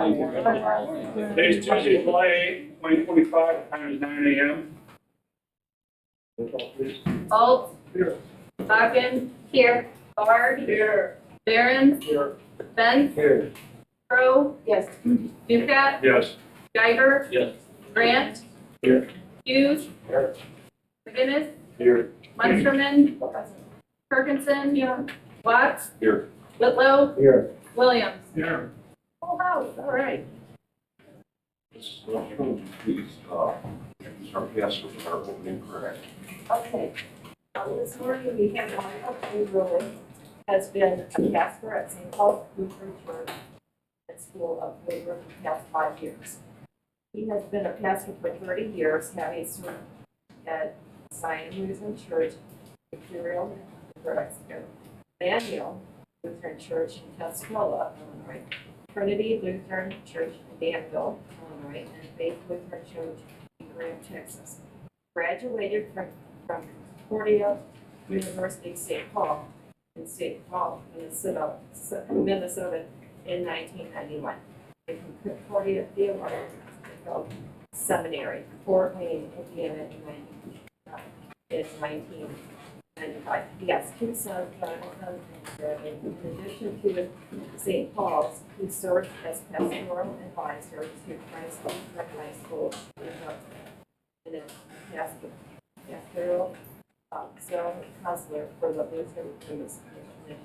Today's Tuesday, July 8th, 2025, time is 9 a.m. Roll call, please. Alt. Here. Hawkins. Here. Bard. Here. Barron. Here. Benz. Here. Crow. Yes. Ducat. Yes. Geiger. Yes. Grant. Here. Hughes. Here. McGinnis. Here. Munsterman. Perkinson. Watts. Here. Whitlow. Here. Williams. Here. Full house, all right. Please, our guests with our opening prayer. Okay. This morning we have Michael K. Ruin, has been a pastor at St. Paul's Lutheran Church at School of Labor for the past 5 years. He has been a pastor for 30 years, having served at Zion Lutheran Church, Imperial, Daniel Lutheran Church in Tuscola, Illinois, Trinity Lutheran Church in Danville, Illinois, and Faith Lutheran Church in Graham, Texas. Graduated from Concordia University, St. Paul, in St. Paul, Minnesota in 1991. And from Concordia Theological Seminary, Fort Wayne, Indiana, in 1995. He has two sons, Jonathan and Jeremy. In addition to St. Paul's, he served as pastoral advisor to Christ Lutheran High School and as pastoral auxiliary counselor for the Lutheran Women's Mission.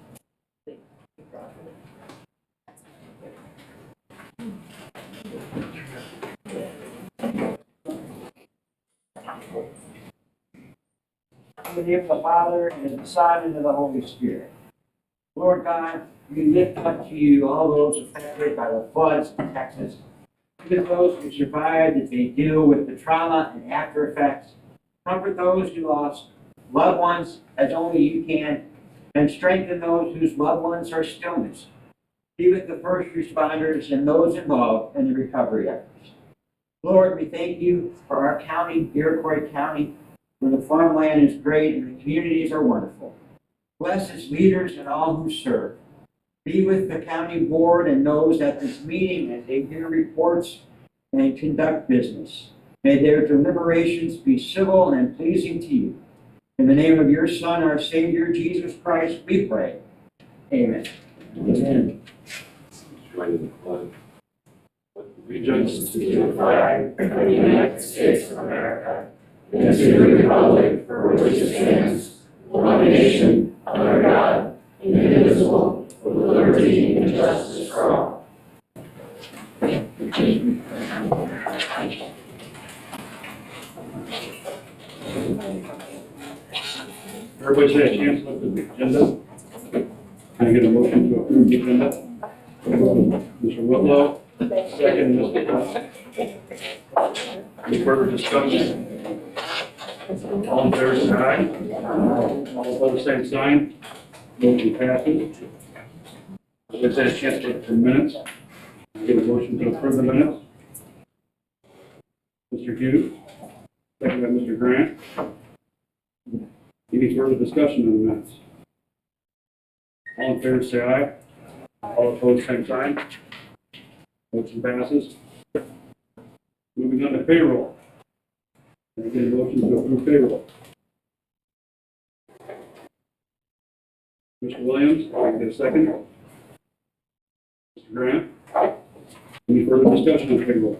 In the name of the Father, and of the Son, and of the Holy Spirit. Lord God, we lift up to you all those affected by the floods in Texas, even those who survived as they deal with the trauma and after effects. Comfort those who lost loved ones as only you can, and strengthen those whose loved ones are still missing. Be with the first responders and those involved in the recovery efforts. Lord, we thank you for our county, Iroquois County, where the farmland is great and the communities are wonderful. Bless its leaders and all who serve. Be with the county board and those at this meeting as they hear reports and conduct business. May their deliberations be civil and pleasing to you. In the name of your Son, our Savior, Jesus Christ, we pray. Amen. Amen. Join in the pledge. Allegiance to the flag of the United States of America and to the republic for which it stands, one nation, under God, indivisible, with liberty and justice for all. Everybody's had a chance to look at the agenda. Can I get a motion to approve the agenda? Mr. Whitlow, second, Mr. Hunt. Any further discussion? All in favor, say aye. All opposed, same sign. Motion passes. Everybody's had a chance to look at the minutes. Can I get a motion to approve the minutes? Mr. Hughes, second by Mr. Grant. Any further discussion on the minutes? All in favor, say aye. All opposed, same sign. Motion passes. Moving on to payroll. Can I get a motion to approve payroll? Mr. Williams, can I get a second? Mr. Grant? Any further discussion on payroll?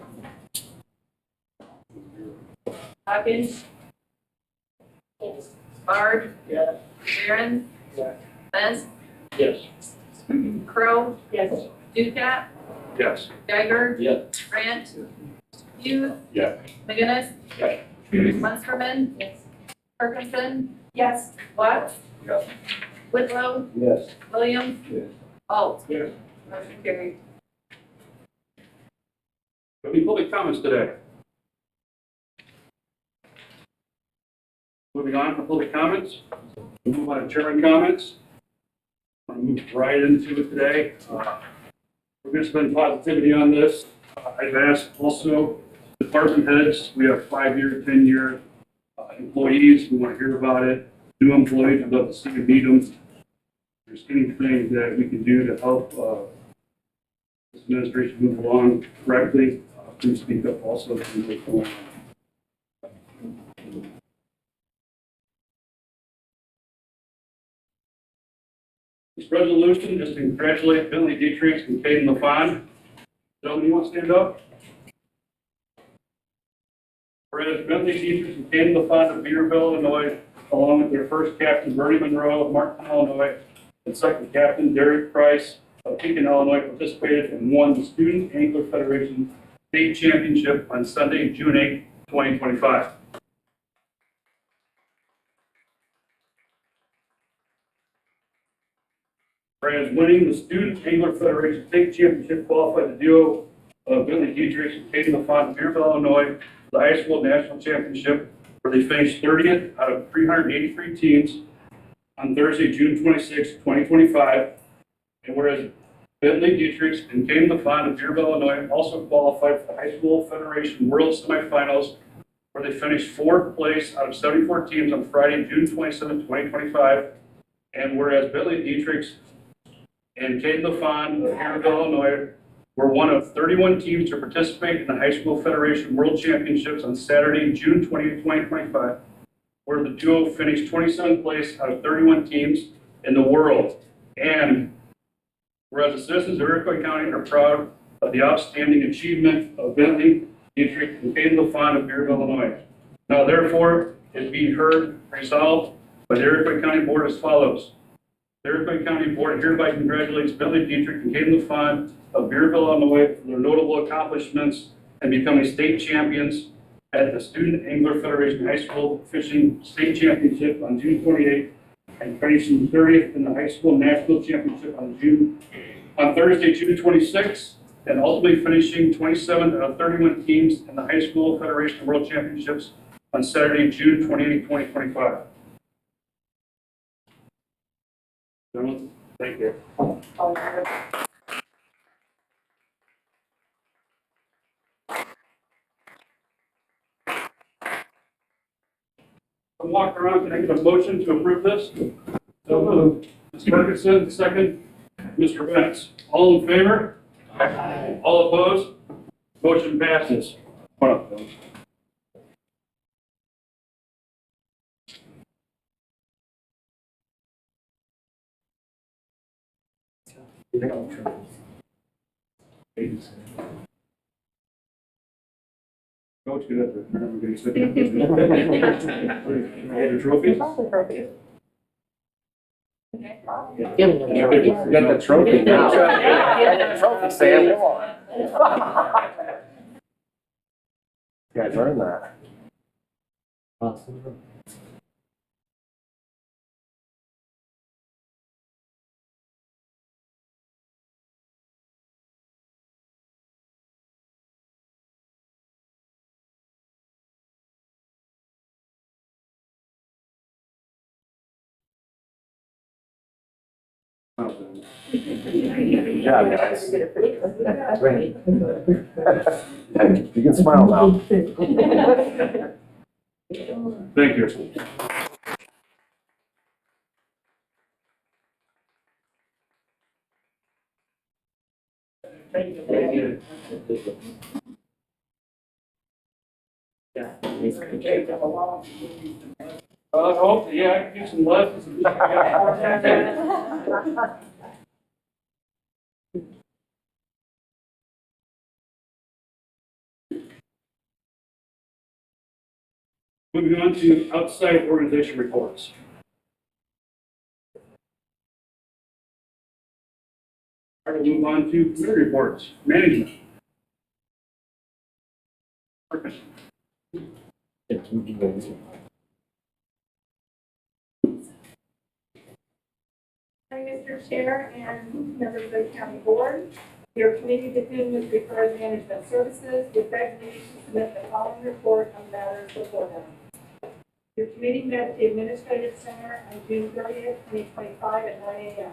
Hawkins. Bard. Yes. Barron. Yes. Benz. Yes. Crow. Yes. Ducat. Yes. Geiger. Yes. Grant. Hughes. Yes. McGinnis. Yes. Munsterman. Yes. Perkinson. Yes. Watts. Yes. Whitlow. Yes. Williams. Yes. Alt. Yes. Motion carried. Any public comments today? Moving on to public comments. We'll move on to chairman comments. I'm going to move right into it today. We're going to spend positivity on this. I've asked also department heads. We have 5-year, 10-year employees. We want to hear about it. New employees, I'd love to see you meet them. If there's anything that we can do to help this administration move along correctly, please speak up also if you need to. This resolution is to congratulate Bentley Dietrich and Caden LaFond. Gentlemen, you want to stand up? Whereas Bentley Dietrich and Caden LaFond of Beaverville, Illinois, along with their first captain Bernie Monroe of Martin, Illinois, and second captain Derek Price of Pekin, Illinois, participated and won the Student Angler Federation State Championship on Sunday, June 8, 2025. Whereas winning the Student Angler Federation State Championship qualified the duo of Bentley Dietrich and Caden LaFond of Beaverville, Illinois, to the High School National Championship, where they finished 30th out of 383 teams on Thursday, June 26, 2025. And whereas Bentley Dietrich and Caden LaFond of Beaverville, Illinois, also qualified for the High School Federation World Semifinals, where they finished 4th place out of 74 teams on Friday, June 27, 2025. And whereas Bentley Dietrich and Caden LaFond of Beaverville, Illinois, were one of 31 teams to participate in the High School Federation World Championships on Saturday, June 20, 2025, where the duo finished 27th place out of 31 teams in the world. And whereas the citizens of Iroquois County are proud of the outstanding achievement of Bentley Dietrich and Caden LaFond of Beaverville, Illinois. Now therefore, it be heard, resolved by the Iroquois County Board as follows. The Iroquois County Board hereby congratulates Bentley Dietrich and Caden LaFond of Beaverville, Illinois, for their notable accomplishments and becoming state champions at the Student Angler Federation High School Fishing State Championship on June 28th and finishing 30th in the High School National Championship on Thursday, June 26th, and ultimately finishing 27th out of 31 teams in the High School Federation World Championships on Saturday, June 28, 2025. Gentlemen, thank you. Walk around, can I get a motion to approve this? So moved. Ms. Ferguson, second. Mr. Vance, all in favor? Aye. All opposed? Motion passes. Hold on, Bill. Coach, get up there. Remember, get your trophies? Get the trophy now. Get the trophy, Sam. Come on. You guys earned that. Awesome. Good job, guys. Great. You can smile now. Thank you. Thank you. I hope, yeah, I can do some lessons. Moving on to outside organization reports. All right, we'll move on to committee reports. Management. Hi, Mr. Chair and members of the county board. Your committee to whom is referred management services is designated to submit the following report on matters before them. Your committee met at the Administrative Center on June 30th, 2025 at 9 a.m.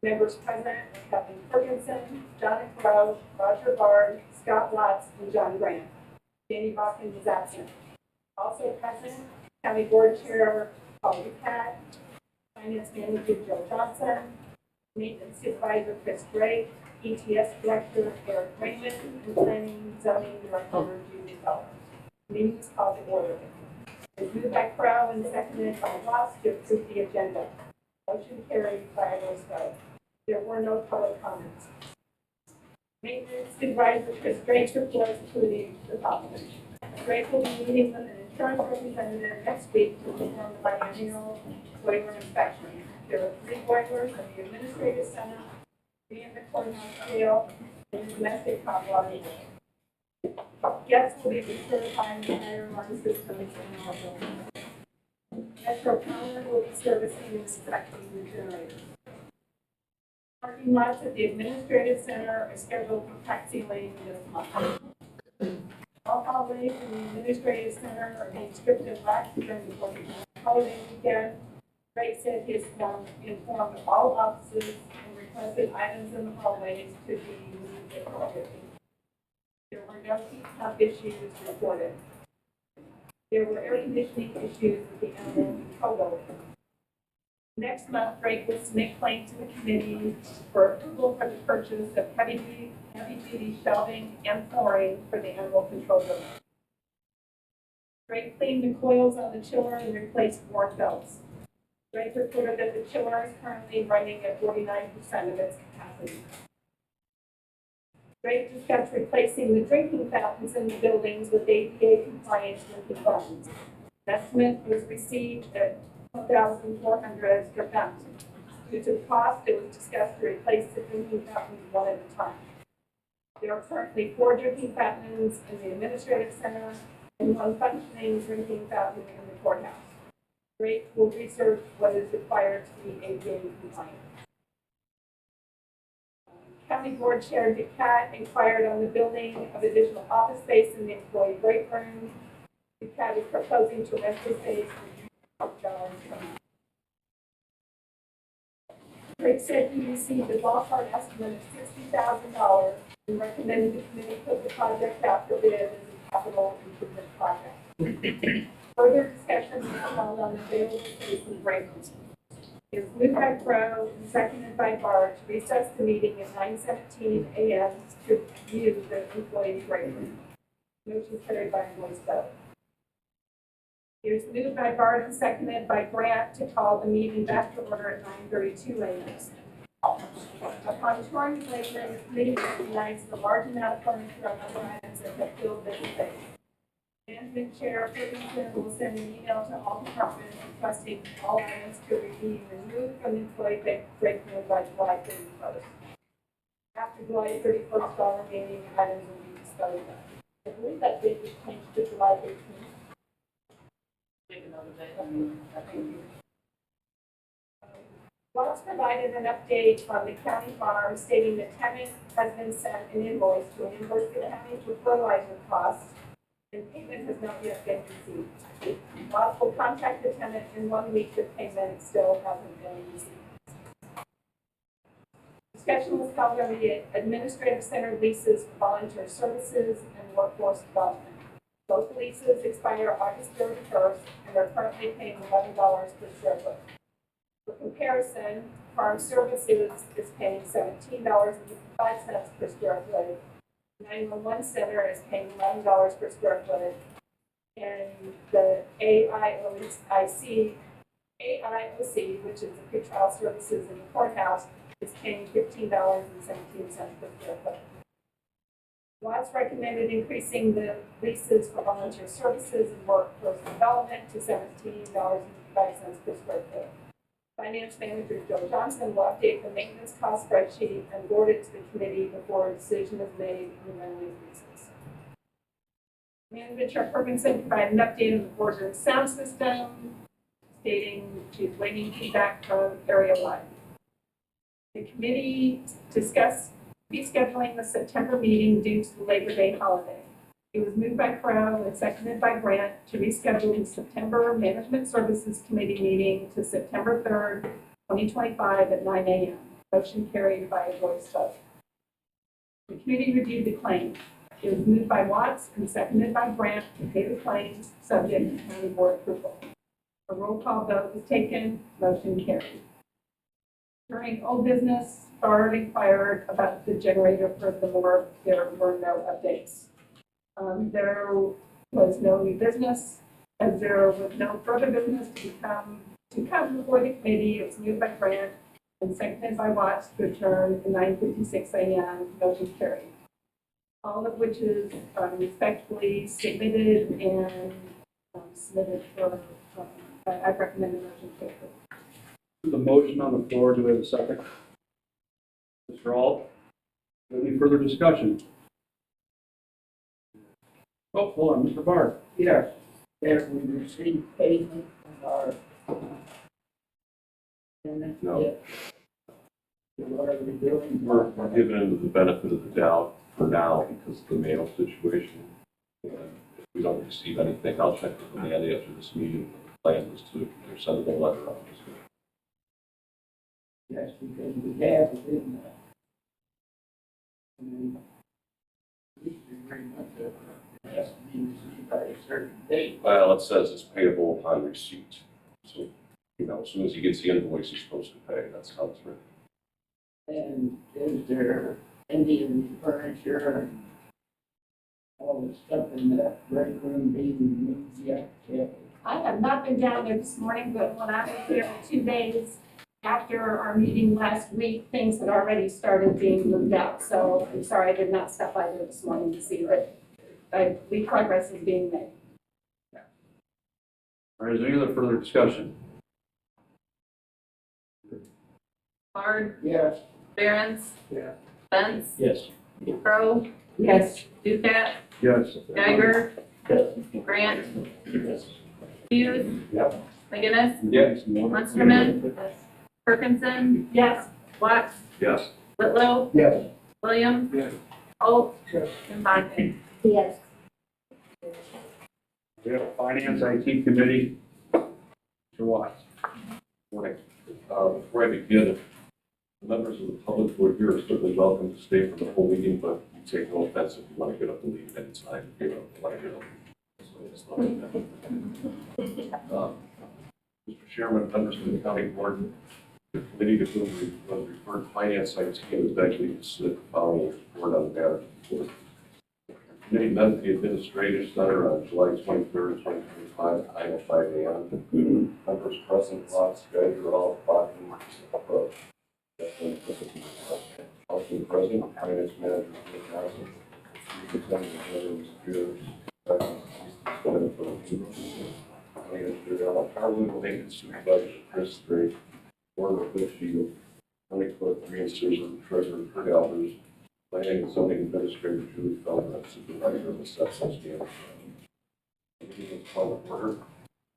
Members present were Kathleen Ferguson, John Crowe, Roger Bard, Scott Watts, and John Grant. Danny Balkin was absent. Also present, County Board Chair Paul Ducat, Finance Manager Joe Johnson, Maintenance Supervisor Chris Drake, ETS Director Eric Raymond, and Planning Zoning Director Judy Feller. Meeting is called to order. It's moved by Crowe and seconded by Ross to approve the agenda. Motion carried by a voice vote. There were no public comments. Maintenance Supervisor Chris Drake's report including the following. Drake will be meeting with an insurance representative next week to perform the biennial boiler inspection. There are 3 boilers in the administrative center, 3 in the courthouse jail, and the domestic hot water unit. Guests will be recertifying the fire alarm systems in our building. Metro Power will be servicing and inspecting the generators. Parking lots at the administrative center are scheduled for crack sealing this month. All hallways in the administrative center are being stripped and waxed during the working holiday weekend. Drake said he has informed all offices and requested items in the hallways to be removed appropriately. There were no heat pump issues reported. There were air conditioning issues with the animal control building. Next month, Drake will submit claims to the committee for approval for the purchase of heavy-duty shelving and flooring for the animal control building. Drake cleaned the coils on the chiller and replaced worn belts. Drake reported that the chiller is currently running at 49% of its capacity. Drake discussed replacing the drinking fountains in the buildings with ADA compliance drinking fountains. An estimate was received at $1,400 per fountain. Due to the cost, it was discussed to replace the drinking fountains one at a time. There are currently 4 drinking fountains in the administrative center and 1 functioning drinking fountain in the courthouse. Drake will research what is required to be ADA compliant. County Board Chair Ducat inquired on the building of additional office space in the employee break room. Ducat is proposing to rent the space for $2,000 per month. Drake said he received a ballpark estimate of $60,000 and recommended the committee put the project out for bid as a capital improvement project. Further discussion was held on the available space in the break room. It was moved by Crowe and seconded by Barr to recess the meeting at 9:17 a.m. to view the employee break room. Motion carried by a voice vote. It was moved by Barr and seconded by Grant to call the meeting back to order at 9:32 a.m. Upon touring the later, the committee recognized the large amount of furniture and other items that have filled this space. Management Chair Ferguson will send an email to all departments requesting all items to be removed from the employee break room by July 31st. After July 31st, all remaining items will be disposed of. I believe that date was changed to July 18th. Make another day. Thank you. Watts provided an update on the county farm stating the tenant has been sent an invoice to reimburse the county for fertilizer costs and payment has not yet been received. Watts will contact the tenant in 1 week if payment still hasn't been received. Discussion was held on the administrative center leases for volunteer services and workforce development. Both leases expire August 31st and are currently paying $11 per square foot. For comparison, farm services is paying $17.55 per square foot. 911 Center is paying $11 per square foot, and the AIOC, which is the pretrial services in the courthouse, is paying $15.17 per square foot. Watts recommended increasing the leases for volunteer services and workforce development to $17.55 per square foot. Finance Manager Joe Johnson will update the maintenance cost spreadsheet and forward it to the committee before a decision is made on the rental leases. Management Chair Ferguson provided an update on the boardroom sound system, stating she's waiting feedback from Area 1. The committee discussed rescheduling the September meeting due to the Labor Day holiday. It was moved by Crowe and seconded by Grant to reschedule the September Management Services Committee meeting to September 3rd, 2025 at 9 a.m. Motion carried by a voice vote. The committee reviewed the claims. It was moved by Watts and seconded by Grant to pay the claims subject to county board approval. A roll call vote was taken. Motion carried. During old business, Bard inquired about the generator for the morgue. There were no updates. There was no new business, as there was no further business to come before the committee. It was moved by Grant and seconded by Watts to adjourn at 9:56 a.m. Motion carried. All of which is respectfully submitted and submitted for, I recommend a motion to approve. The motion on the floor, do we have a second? Mr. Alt, any further discussion? Oh, hold on, Mr. Barr. Yes, if we receive payment from our. No. What are we doing? We're giving them the benefit of the doubt for now because of the mail situation. And if we don't receive anything, I'll check with Mandy after this meeting. The plan was to send them a letter on this. Yes, because we have it in there. And we very much that it has to be received by a certain date. Well, it says it's payable upon receipt. So, as soon as he gets the invoice, he's supposed to pay. That's how it's written. And is there Indian furniture and all the stuff in that break room being moved yet? Yeah. I have not been down there this morning, but when I was there 2 days after our meeting last week, things had already started being moved out. So I'm sorry I did not stop by there this morning to see, but I believe progress is being made. All right, is there any other further discussion? Bard, Yes. Barron's. Yeah. Benz, Yes. Crowe, Yes. Ducat, Yes. Geiger, Yes. Grant, Yes. Hughes, Yep. McGinnis, Yes. Munsterman, Perkinson, Yes. Watts, Yes. Whitlow, Yes. Williams, Yes. Holt, Yes. and Bonnet. Yes. We have a Finance IT Committee. Mr. Watts. Morning. Before I begin, the members of the public who are here are certainly welcome to stay for the whole meeting, but you take no offense if you want to get up and leave at any time. You know, like, so it's not like that. Mr. Chairman, members of the county board, the committee to whom was referred finance IT was actually to submit the following report on the matter before. The committee met at the administrative center on July 23rd, 2025, 9:05 a.m. Members present, Watts, Geiger, all, Bachman, also present, finance manager, Rick Johnson, representative Heather Spears, county engineer, Alan Harwood, maintenance supervisor, Chris Strait, board of Litchfield, county clerk, Green Susan, treasurer, Kurt Albers, planning and zoning administrator, Julie Feldman, supervisor of assessment, Dan. The meeting is called to order.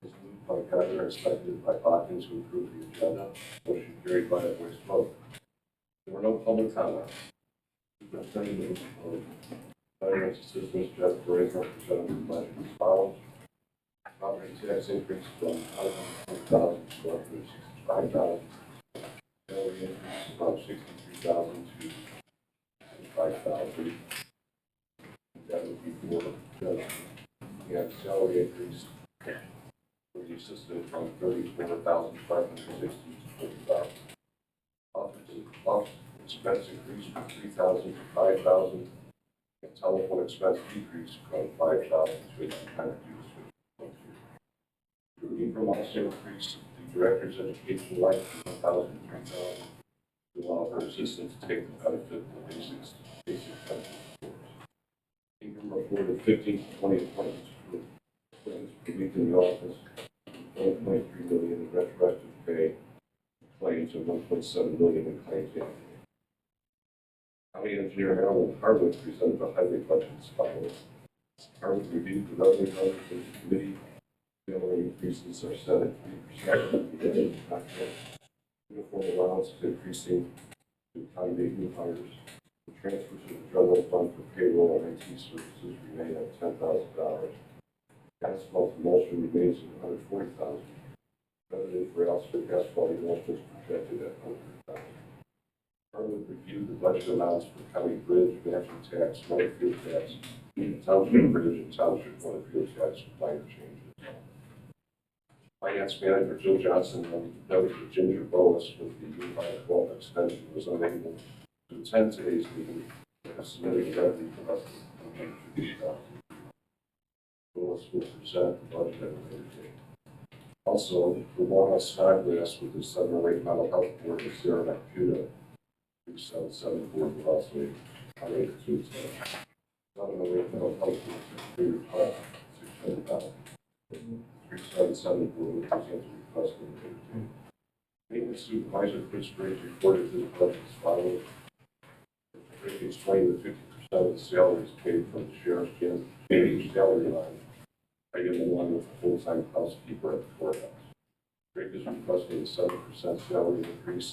It's moved by Geiger and seconded by Hawkins to approve the agenda. Motion carried by a voice vote. There were no public comments. Superintendent of Finance Assistant Jeff Perez represented the budget as follows. Property tax increase from $120,000 to $165,000. Salary increase from $63,000 to $5,000. That would be for judge. We have salary increase for the assistant from $34,560 to $40,000. Office expense increase from $3,000 to $5,000. And telephone expense decrease from $5,000 to $1,800. From also increase the director's education line from $1,000 to $3,000 to allow her assistant to take the benefit of the basic pension course. Income reported 15 to 20 appointments per week in the office, $1.3 million in retroactive pay claims and $1.7 million in claims annually. County engineer Harold Harwood presented the highway budget as follows. Harwood reviewed the revenue numbers of the committee. Salary increases are set at 3%. Uniform allowance is increasing to accommodate new hires. The transfers to the general fund for payroll and IT services remain at $10,000. Asphalt emulsion remains at $140,000. Revenue for asphalt emulsion is projected at $100,000. Harwood reviewed the budget amounts for county bridge, mansion tax, motor fuel tax, township bridge, and township motor fuel tax with minor changes. Finance Manager Jill Johnson noted that Ginger Boas with the Unified 12 extension was unable to attend today's meeting and has submitted a revenue request. Boas will present the budget at a later date. Also, the Longest Snodgrass with the Southern Lake Mental Health Board of Sarah Nakuda, 3774 will also be unable to attend. Southern Lake Mental Health Board is $600,000. 3774 will present the request at a later date. Maintenance Supervisor Chris Graves reported his budget as follows. He explained that 50% of the salary is paid from the sheriff's salary line. I get along with a full-time housekeeper at the courthouse. Drake is requesting a 7% salary increase,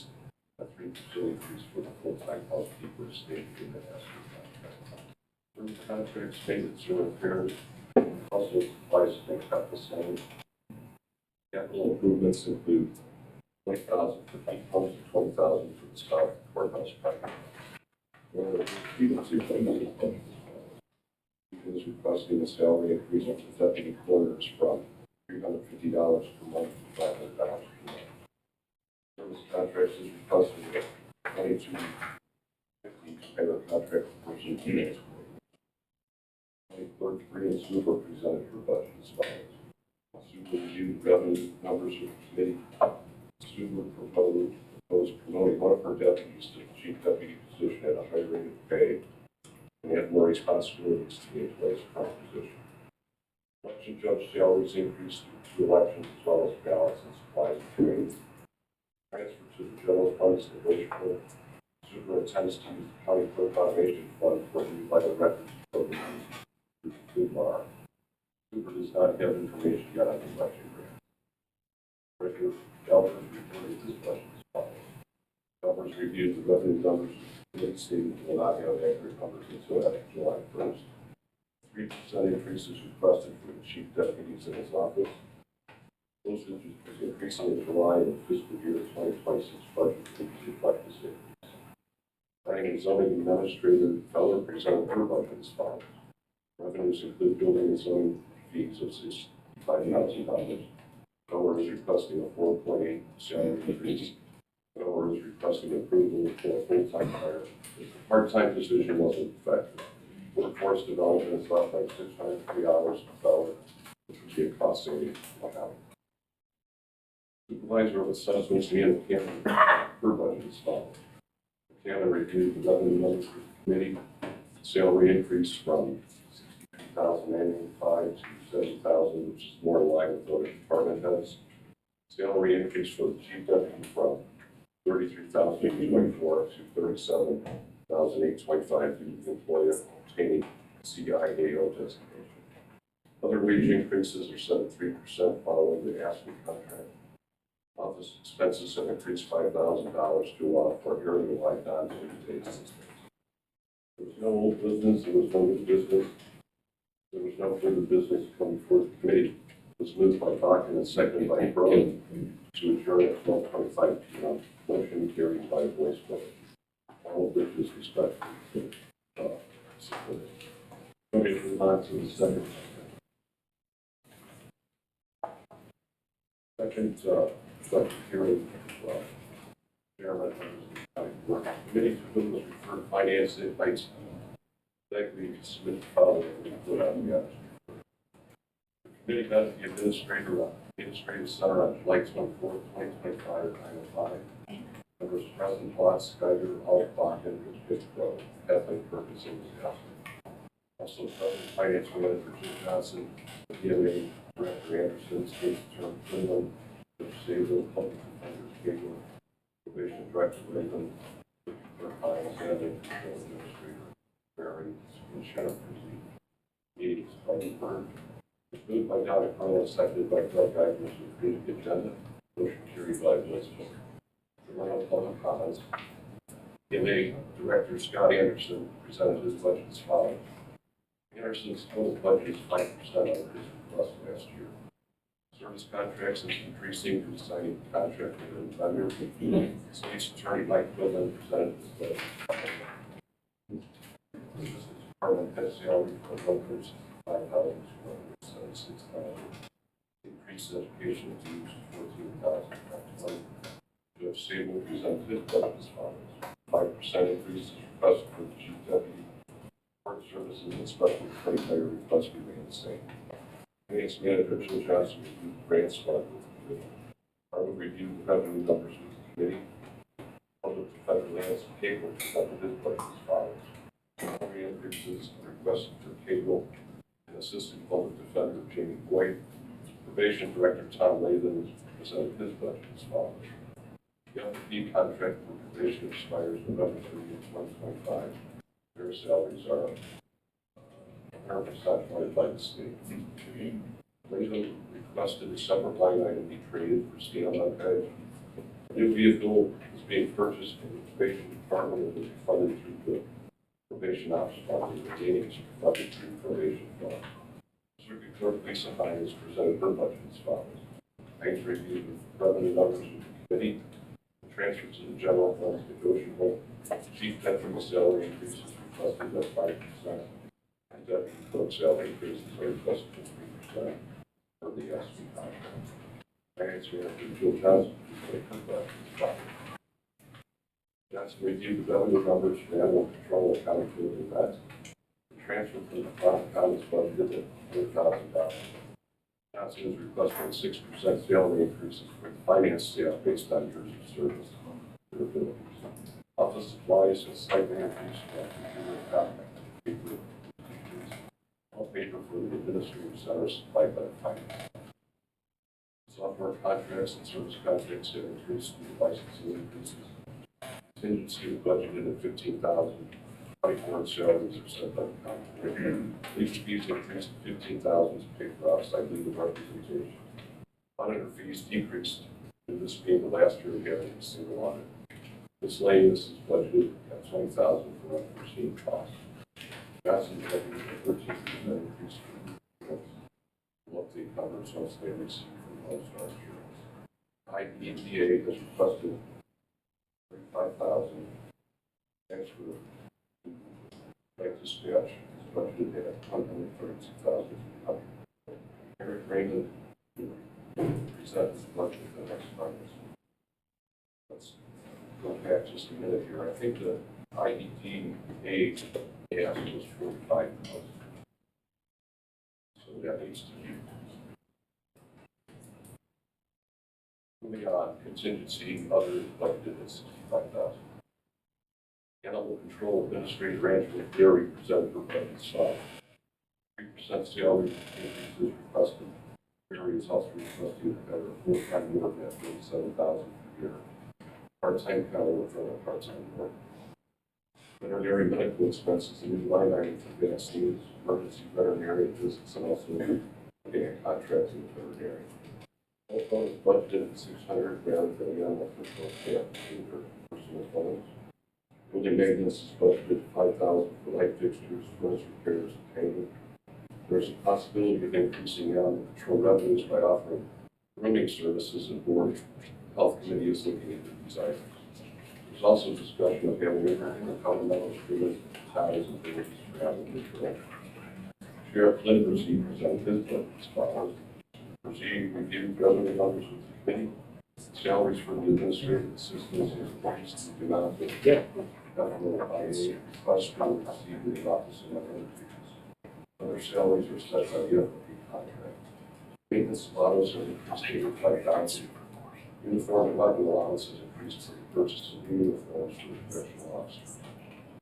a 3% increase for the full-time housekeeper stated in the asking contract. Firm contracts, maintenance, and repairs, also supplies stay kept the same. Capital improvements include $20,000 for heat pumps and $20,000 for the south courthouse project. He is requesting a salary increase for the deputy coroners from $350 per month to $500 per month. Service contracts is requesting a $22.50 to pay the contract for person to next week. Clerk 3 and Super presented her budget as follows. Super reviewed revenue numbers with the committee. Super proposed promoting one of her deputies to the chief deputy position at a higher rate of pay and have more responsibilities to meet today's current position. Election judge salaries increased through 2 elections as well as ballots and supplies and training. Transfer to the general fund stabilization. Superintendents to use the county clerk automation fund for the vital records program through the food bar. Super does not have information yet on the election grant. Treasurer Albers reported his budget as follows. Albers reviewed the revenue numbers. The state will not have accurate numbers until after July 1st. 3% increase is requested for the chief deputies in his office. Postage is increasing in July in fiscal year 2026 budget to reflect the savings. Planning and zoning administrator Feller presented her budget as follows. Revenues include building and zoning fees of $65,000. Feller is requesting a 4.8 salary increase. Or is requesting approval for a full-time hire. The part-time position wasn't effective. Workforce development is up by 603 hours per hour, which would be a cost savings of $1. Supervisor of assessments, Ian Cameron, her budget is follows. Cameron reviewed the revenue numbers for the committee. Salary increase from $62,905 to $70,000, which is more in line with other department heads. Salary increase for the chief deputy from $33,824 to $37,825 due to the employer obtaining CIAO designation. Other wage increases are set at 3% following the ASPE contract. Office expenses have increased $5,000 to allow for area wide non-Tuesday assistance. There was no old business, there was no new business. There was no further business coming before the committee. It was moved by Bakken and seconded by Brown to adjourn at 12:25 p.m. Motion carried by voice vote. All of which is respectfully supported. Let me move on to the second. Second hearing, Chairman of the County Committee to whom was referred finance invites. Likely to submit the following input on the others. The committee met the administrative center on July 24, 2025 at 9:05. Members present, Watts, Geiger, Alpbach, and Rich Pittsburgh. Kathleen Ferguson was absent. Also present, Finance Manager Jim Johnson, DMA Director Anderson, State Attorney Quinlan, Judge Sable, Public Defender Cagle, Probation Director Raven, Clerk Hines, and Administrator Barry, and Sheriff Rizzi. Meetings by the firm. Moved by Dr. Carla, seconded by Doug Geiger to approve the agenda. Motion carried by voice vote. No public comments. DMA Director Scott Anderson presented his budget as follows. Anderson's total budget is 5% over his request last year. Service contracts is increasing due to signing the contract with a vendor. State's Attorney Mike Quinlan presented his budget. Department head salary for workers $5,276. Increase increase education dues $14,020. We have stable presented budget as follows. 5% increase is requested for the chief deputy. Court services and special credit hire request remain the same. Finance manager Jill Johnson reviewed the grants fund with the committee. I will review the revenue numbers with the committee. Public defender Lance Cable presented his budget as follows. Salary increases are requested for Cable and assistant public defender Jamie Boyd. Probation director Tom Lathan presented his budget as follows. The LPD contract for probation expires November 30th, 2025. Their salaries are 100% funded by the state. Lathan requested a separate line item be created for scale archive. A new vehicle is being purchased in the probation department and will be funded through the probation ops fund. The remaining is funded through probation fund. Circuit Clerk Lisa Hines presented her budget as follows. Hines reviewed the revenue numbers with the committee. The transfer to the general fund is negotiable. Chief deputy salary increases requested at 5%. And deputy clerk salary increases are requested at 3% for the SV contract. Finance manager Jill Johnson presented her budget as follows. Johnson reviewed the revenue numbers for animal control accountability met. The transfer from the farm account is budgeted at $100,000. Johnson is requesting 6% salary increases for the finance staff based on years of service and their abilities. Office supplies and slightly increased computer equipment. All paper for the administrative center supplied by the finance. Software contracts and service contracts have increased due to licensing increases. Contingency was budgeted at $15,000. 24 salaries are set by the county. Legal fees increased to $15,000 to pay for outside legal representation. Auditor fees decreased due to this being the last year of having a single audit. Miscellaneous is budgeted at $20,000 for unforeseen costs. Johnson budgeted a 13% increase for monthly coverage once they receive from Lone Star Insurance. IEPA has requested $35,000. Transfer like dispatch is budgeted at $132,000. Eric Raymond presents his budget for the next Congress. Let's go back just a minute here. I think the IEPA ask was $45,000. So that needs to be. Moving on, contingency, other budgeted at $65,000. Animal control administrative branch with dairy presented for budget as follows. 3% salary increases requested. Dairy is also requesting a better full-time work at $37,000 per year. Part-time counter for a part-time work. Veterinary medical expenses, a new line item for vaccines, emergency veterinary visits, and also getting a contract with the veterinary. All funds budgeted at $600 rather than the animal control staff for personal funds. Building maintenance is budgeted $5,000 for light fixtures, furnace repairs, and painting. There's a possibility of increasing animal control revenues by offering grooming services, and board health committee is looking into these items. There's also discussion of having intergovernmental agreement ties and abilities for animal control. Sheriff Lynn Brzee presented his budget as follows. Brzee reviewed revenue numbers with the committee. Salaries for the administrative assistants is increased to the amount of FMLIA request to receive the office and other duties. Other salaries are set by the FFP contract. Maintenance allowances are increased to $85,000. Uniform and weapon allowances increased for the purchase of new uniforms for the correctional officers.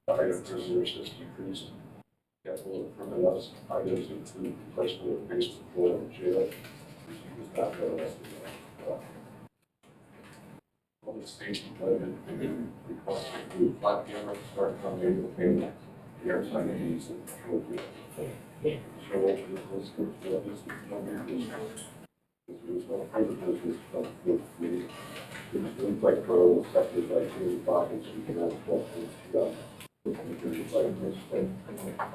The item prisoners has decreased. Capital improvement items include replacement of basement floor in the jail. He was not arrested. Public safety budget request to include flat camera, start from annual payment, airtime fees, and patrol vehicles. So this was no further business from the committee. It was moved by Crowe, seconded by Jamie Boggins, and began questions by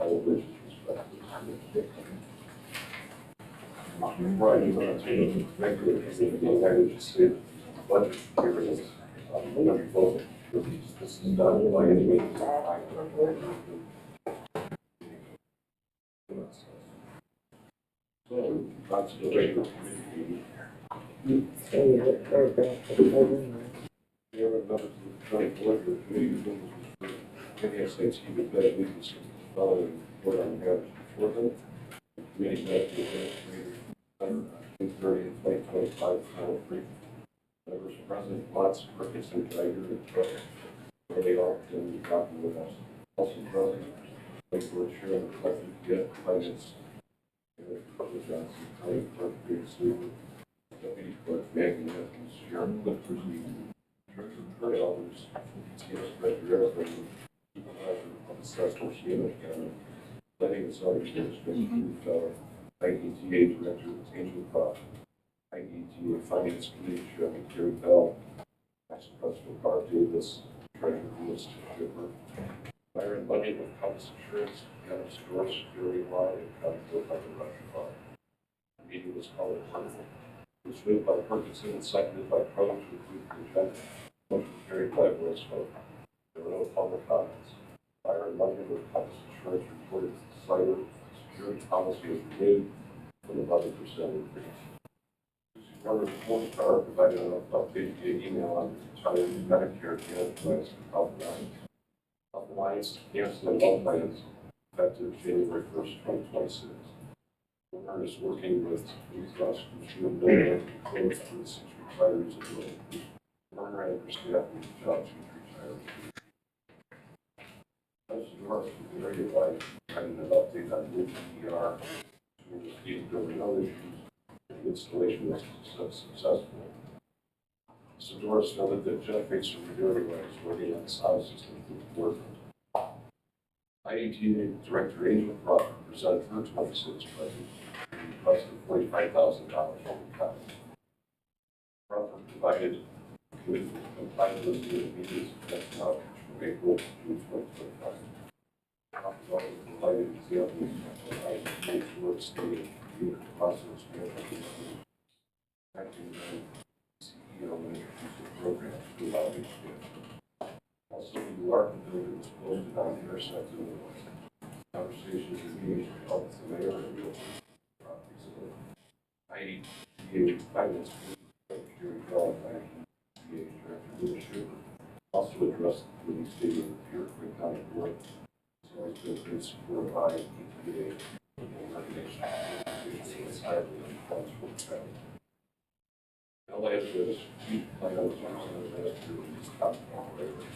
all of which is respected. Before I move on to the regular committee, I just say budget hearings, number 12, this is done by any means. On to the regular committee meeting. Mayor and members of the county board, the committee members for NSAT with that weakness following report on matters before them. The committee met with administrator on June 30th, 2025, final brief. Members present, Watts, Ferguson, Geiger, and Trevor. They all been talking with us. Also present, Lakewood Chairman, Collective Get Finance, Public Johnson, County Clerk, Greg Sleeper, Deputy Clerk, Maggie Matthews, Sheriff Clifford Lee, Treasurer Kurt Elders, TS Director Eric Raymond, Supervisor of Assessment Sheila Cameron, Planning and Zoning Administrator Judy Feller, IETA Director Angel Croft, IETA Finance Committee Chairman Gary Bell, Vice President Barb Davis, Treasurer Louis Gipper, Byron Bundy with Compass Insurance, Adam Store Security Line, and County Board Member Roger Farr. The meeting was called to order. It was moved by Ferguson and seconded by Crowe to approve the agenda. Motion carried by voice vote. There were no public comments. Byron Bundy with Compass Insurance reported that the cyber security policy is renewed from 11% increase. Susie Warner of Morningstar provided an update via email on the retired Medicare Advantage plans for Health Alliance. Health Alliance canceling all plans effective January 1st, 2026. Warner is working with Blue Cross Blue Shield to close for the 6 retirees of the Warner and her staff and jobs with retirees. President Norris was very advised, providing an update on new ER, there were no issues. The installation was successful. Mr. Doris noted that Jeff Bates of Redori was working on the sound system for the board. IETA Director Angel Crawford presented her 26th budget and requested $45,000 from the county. Crawford provided with compliant with the meetings and outreach from April to June 2025. Crawford also provided examples of IETA's work stating the process management acting CEO and introducing programs to allow each day. Also, the Larkin building was posted on the Intercept in the conversations and meetings held with the mayor and real properties of IETA Finance Committee, Gary Bell, and IETA Director Louis Schuber also addressed the committee stating that the Earthquake County Board has always been great support by EPA and recognition of entirely on funds for the county. LA has been a strategic plan on the last year with these top operators.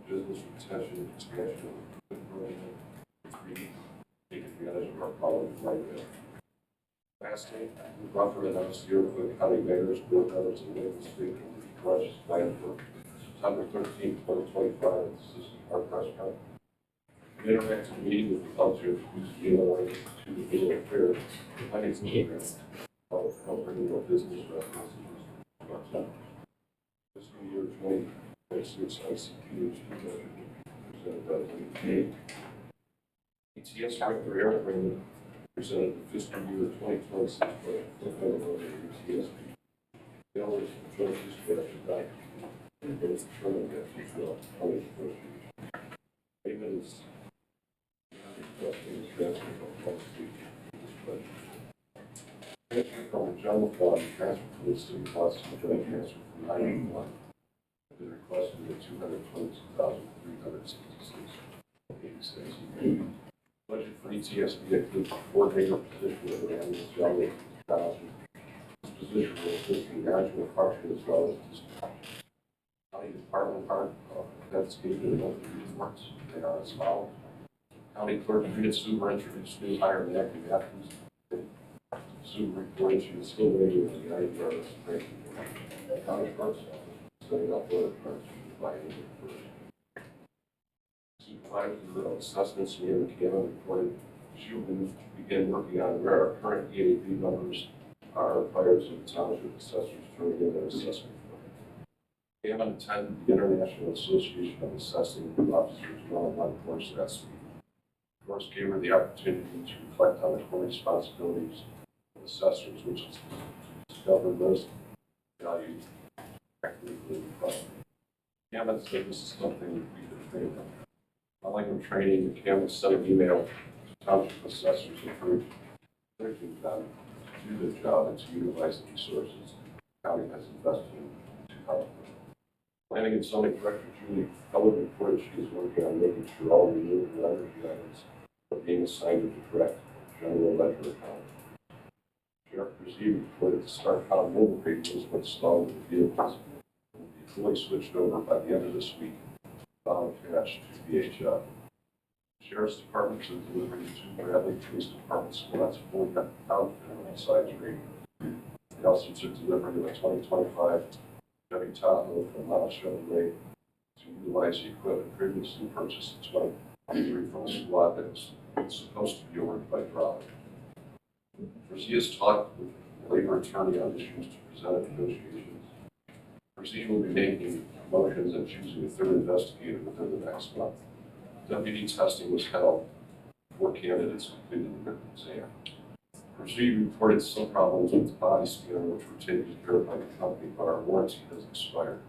Business retention, expansion, take advantage of our colleagues right there. Lastly, Crawford announced the Earthquake County Mayor's Board members and Maple State Rush plan for September 13, 2025 at the Assistant Park Restaurant. An interactive meeting with the culture introduced Gila to the Visual Affairs, the finance program, helping more business references. Fiscal year 2026 ICPH presented by the ETS Director Eric Raymond presented the fiscal year 2026 budget for federal ETS. The owners of the Joint Dispatch died and both determined that fulfill county negotiations. Raymond is requesting the transfer of all state this budget. From the general fund transfer to the city costs and joint transfer from 981 have been requested at $222,366.86. Budget for ETSB includes a coordinator position of an annual salary of $1,000. This position will assist in management function as well as dispatch. County Department that's given in monthly reports. They are as follows. County Clerk Rita Suber introduced new hire Maggie Matthews. Suber reported she was still waiting on the IDRS break. The county clerk's office setting up order cards by April 1st. Supervisors of assessments near McCann reported she will begin working on where our current EAB numbers are prior to the township assessors turning in their assessment. Gammon attended the International Association of Assessing Officers one-on-one course last week. The course gave her the opportunity to reflect on the core responsibilities of assessors, which is to discover, list, value, correctly include the problem. Gammon said this is something we could train them. Following the training, the county sent an email to township assessors encouraging them to do the job and to utilize the resources the county has invested in to help. Planning and zoning director Julie Keller reported she is working on making sure all renewable energy items are being assigned to the correct general ledger account. Sheriff Brzee reported the StarCom mobile radios were installed in the vehicles and will be fully switched over by the end of this week, following cash to VHF. Sheriff's Department is delivering 2 Bradley Police Department squads fully outfitted with size rating. They also took delivery of a 2025 Chevy Tahoe from Mount Chevrolet to utilize the equipment previously purchased in 2023 from a squad that was supposed to be ordered by Drop. Brzee has talked with the labor attorney on issues to present at negotiations. Brzee will be making motions and choosing a third investigator within the next month. Deputy testing was held. 4 candidates completed the written exam. Brzee reported some problems with the body scanner, which were taken care of by the company, but our warranty has expired.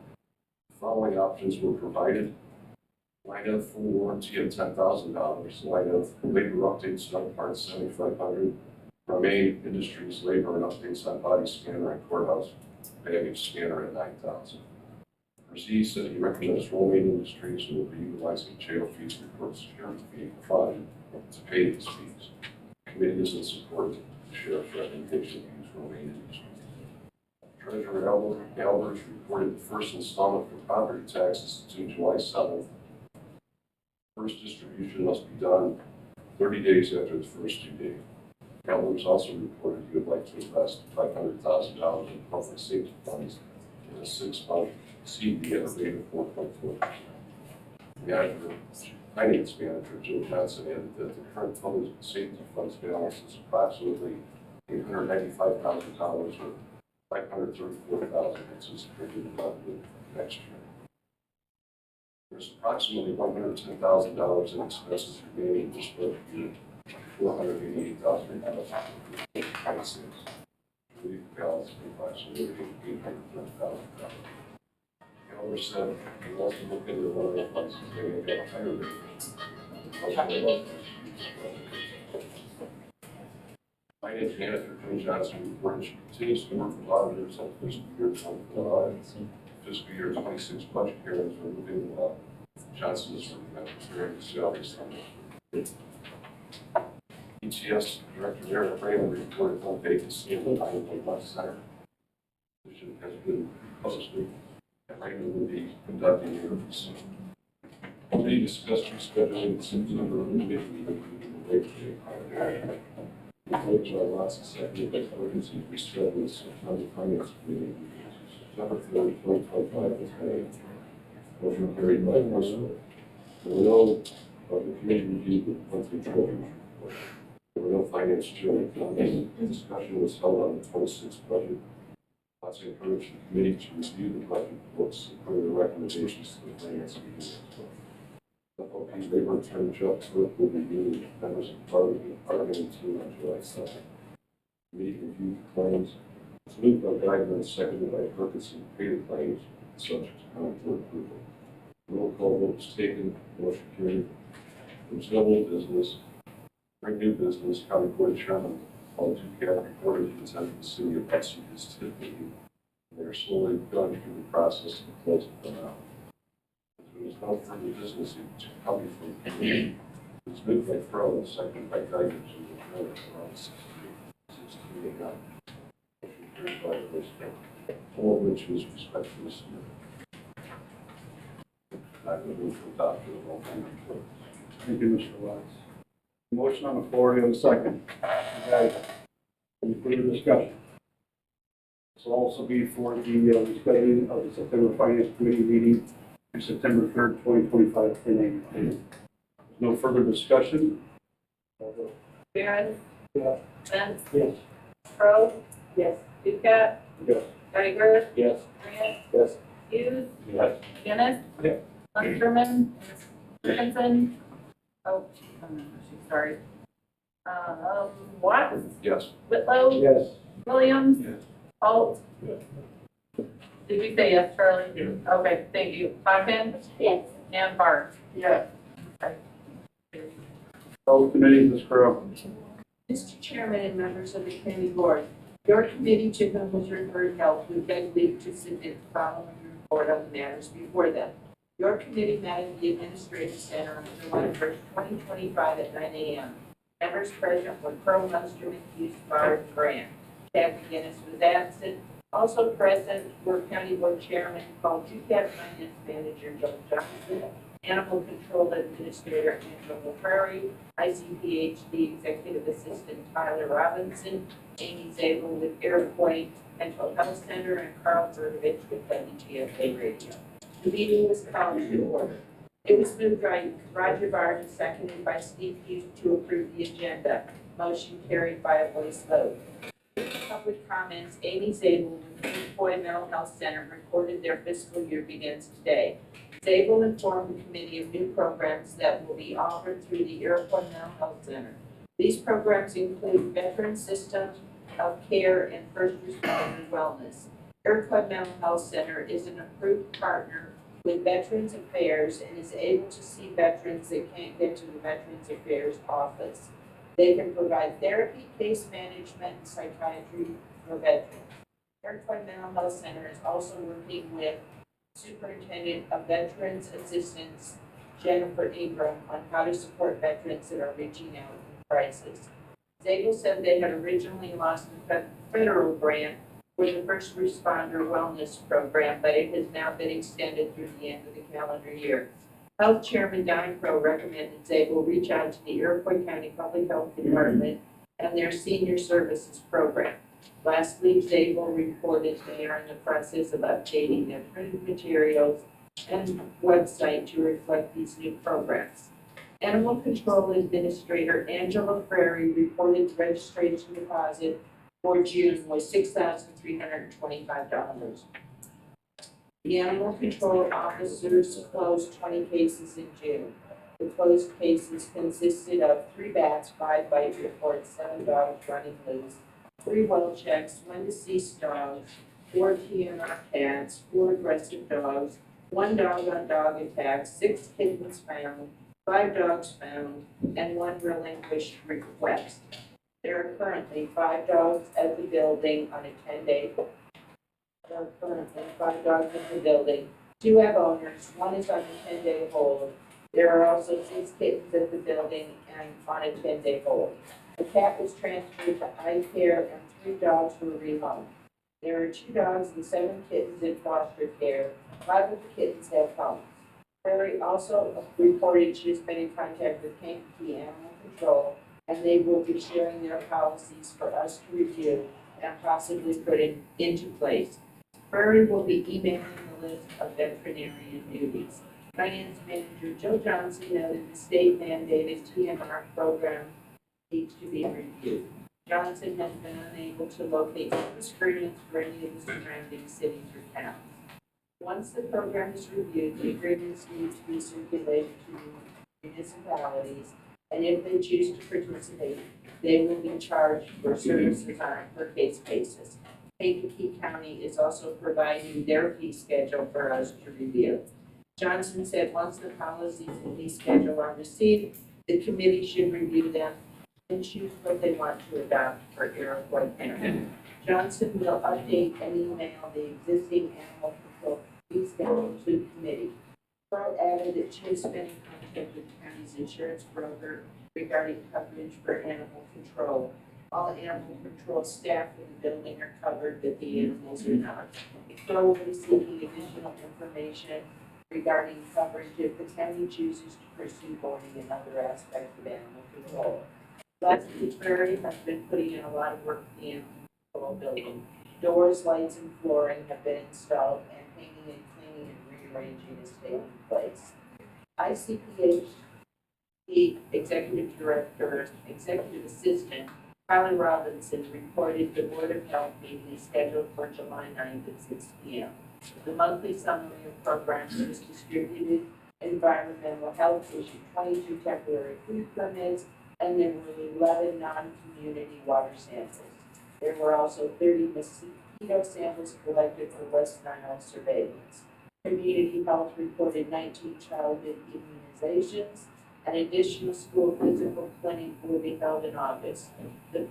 The following options were provided. Line of full warranty at $10,000. Line of labor updates on parts $7,500. Remain Industries labor and updates on body scanner and courthouse baggage scanner at $9,000. Brzee said he recommends Romaine Industries and will be utilizing jail fees report security fee fund to pay these fees. The committee is in support of the sheriff's recommendation to use Romaine Industries. Treasurer Albers reported the first installment for property taxes due July 7th. First distribution must be done 30 days after the first due date. Albers also reported he would like to invest $500,000 in public safety funds in a 6-month CD at a rate of 4.4%. The auditor, finance manager, Joe Johnson, added that the current public safety funds balance is approximately $895,000 with $534,000 anticipated revenue next year. There's approximately $110,000 in expenses remaining this budget year, $488,000 in prices. I believe the balance is approximately $830,000. Keller said he wants to look into one of the funds and they get a higher rate. Finance manager Jim Johnson reported she continues to work with auditors on fiscal year 24 fiscal year 26 budget hearings are moving along. Johnson is preparing the salary summary. ETS Director Eric Raymond reported on vacancy in the Iowa West Center. Position has been posted. Raymond will be conducting interviews. Committee discussed rescheduling the September committee meeting due to the Labor Day. Voted by lots of seconded by emergency rescheduling the September Finance Committee meeting to September 3rd, 2025 as May. Motion carried by Russell. There were no the committee review monthly treasurer's report. There were no finance chairman comments. Discussion was held on the 26th budget. Let's encourage the committee to review the budget books and further recommendations to the finance committee. FOP labor attorney Chuck Burke will be meeting with members of the bargaining team on July 2nd. Committee reviewed the claims. It's moved by Geiger and seconded by Ferguson to pay the claims, subject to county court approval. Roll call vote was taken. Motion carried. There was no old business. Bring new business. County Court Chairman Paul Duquette reported he attended the city of Betsy his TIP meeting. They are slowly going through the process of closing them out. There was no further business to come before the committee. It was moved by Crowe and seconded by Geiger to adjourn around 6:39. Motion carried by the vice chair, all of which was respectfully submitted. I will move to adopt the roll call report. Thank you, Mr. Wise. Motion on the floor, do you have a second? Okay. Any further discussion? This will also be for the rescheduling of the September Finance Committee meeting to September 3rd, 2025 at 10 a.m. No further discussion? Barron. Yeah. Benz. Yes. Crowe. Yes. Duquette. Yes. Geiger. Yes. Grant. Yes. Hughes. Yes. Dennis. Yeah. Hunterman. Dickinson. Oh, sorry. Watts. Yes. Whitlow. Yes. Williams. Yes. Holt. Yes. Did we say yes, Charlie? Yes. Okay, thank you. Hawkins. Yes. And Barth. Yes. All committees, Ms. Crowe. Mr. Chairman and members of the county board, your committee to whom was referred help would beg leave to submit the following report on the matters before them. Your committee met at the Administrative Center on July 1st, 2025 at 9 a.m. Members present were Pearl Munsterman, Hughes, Barr, and Grant. Tab McGinnis was absent. Also present were County Board Chairman Paul Duquette, Finance Manager Joe Johnson, Animal Control Administrator Angela Prairie, ICPHD Executive Assistant Tyler Robinson, Amy Zabel with Airpoint Mental Health Center, and Carl Bertovich with WGFA Radio. The meeting was called to order. It was moved by Roger Bard and seconded by Steve Hughes to approve the agenda. Motion carried by a voice vote. Public comments, Amy Zabel with the Iroquois Mental Health Center reported their fiscal year begins today. Zabel informed the committee of new programs that will be offered through the Iroquois Mental Health Center. These programs include veteran system of care and first responder wellness. Iroquois Mental Health Center is an approved partner with Veterans Affairs and is able to see veterans that can't get to the Veterans Affairs office. They can provide therapy, case management, and psychiatry for veterans. Iroquois Mental Health Center is also working with Superintendent of Veterans Assistance, Jennifer Ingram, on how to support veterans that are reaching out in crisis. Zabel said they had originally lost the federal grant for the first responder wellness program, but it has now been extended through the end of the calendar year. Health Chairman Don Crow recommended Zabel reach out to the Iroquois County Public Health Department and their Senior Services Program. Last week, Zabel reported they are in the process of updating their printed materials and website to reflect these new programs. Animal Control Administrator Angela Prairie reported the registration deposit for June was $6,325. The animal control officers closed 20 cases in June. The closed cases consisted of 3 bats, 5 bite reports, 7 dogs running loose, 3 well checks, 1 deceased dog, 4 TNR cats, 4 aggressive dogs, 1 dog on dog attack, 6 kittens found, 5 dogs found, and 1 relinquished request. There are currently 5 dogs at the building on a 10-day. There are currently 5 dogs in the building. 2 have owners. 1 is on a 10-day hold. There are also 6 kittens at the building and on a 10-day hold. A cat was transferred to eye care and 3 dogs were rehomed. There are 2 dogs and 7 kittens in foster care. 5 of the kittens have homes. Prairie also reported she has been in contact with Kankakee Animal Control, and they will be sharing their policies for us to review and possibly put into place. Prairie will be emailing the list of veterinarian duties. Finance Manager Joe Johnson noted the state mandated TNR program needs to be reviewed. Johnson has been unable to locate service agreements for any of the surrounding cities or towns. Once the program is reviewed, the agreements need to be circulated to municipalities, and if they choose to participate, they will be charged for services on a per case basis. Kankakee County is also providing their fee schedule for us to review. Johnson said once the policies and fee schedule are received, the committee should review them and choose what they want to adopt for Iroquois County. Johnson will update and email the existing animal control fee schedule to the committee. Pearl added that she has been in contact with the county's insurance broker regarding coverage for animal control. All animal control staff in the building are covered, but the animals are not. Pearl will be seeking additional information regarding coverage if the county chooses to pursue boarding and other aspects of animal control. Lastly, Prairie has been putting in a lot of work in the animal control building. Doors, lights, and flooring have been installed, and painting and cleaning and rearranging is taking place. ICPH, the executive assistant, Tyler Robinson, reported the Board of Health meeting is scheduled for July 9th at 6 p.m. The monthly summary of programs was distributed. Environmental Health issued 22 temporary food permits, and there were 11 non-community water samples. There were also 30 mosquito samples collected for West Nile surveillance. Community Health reported 19 childhood immunizations. An additional school physical clinic will be held in August. The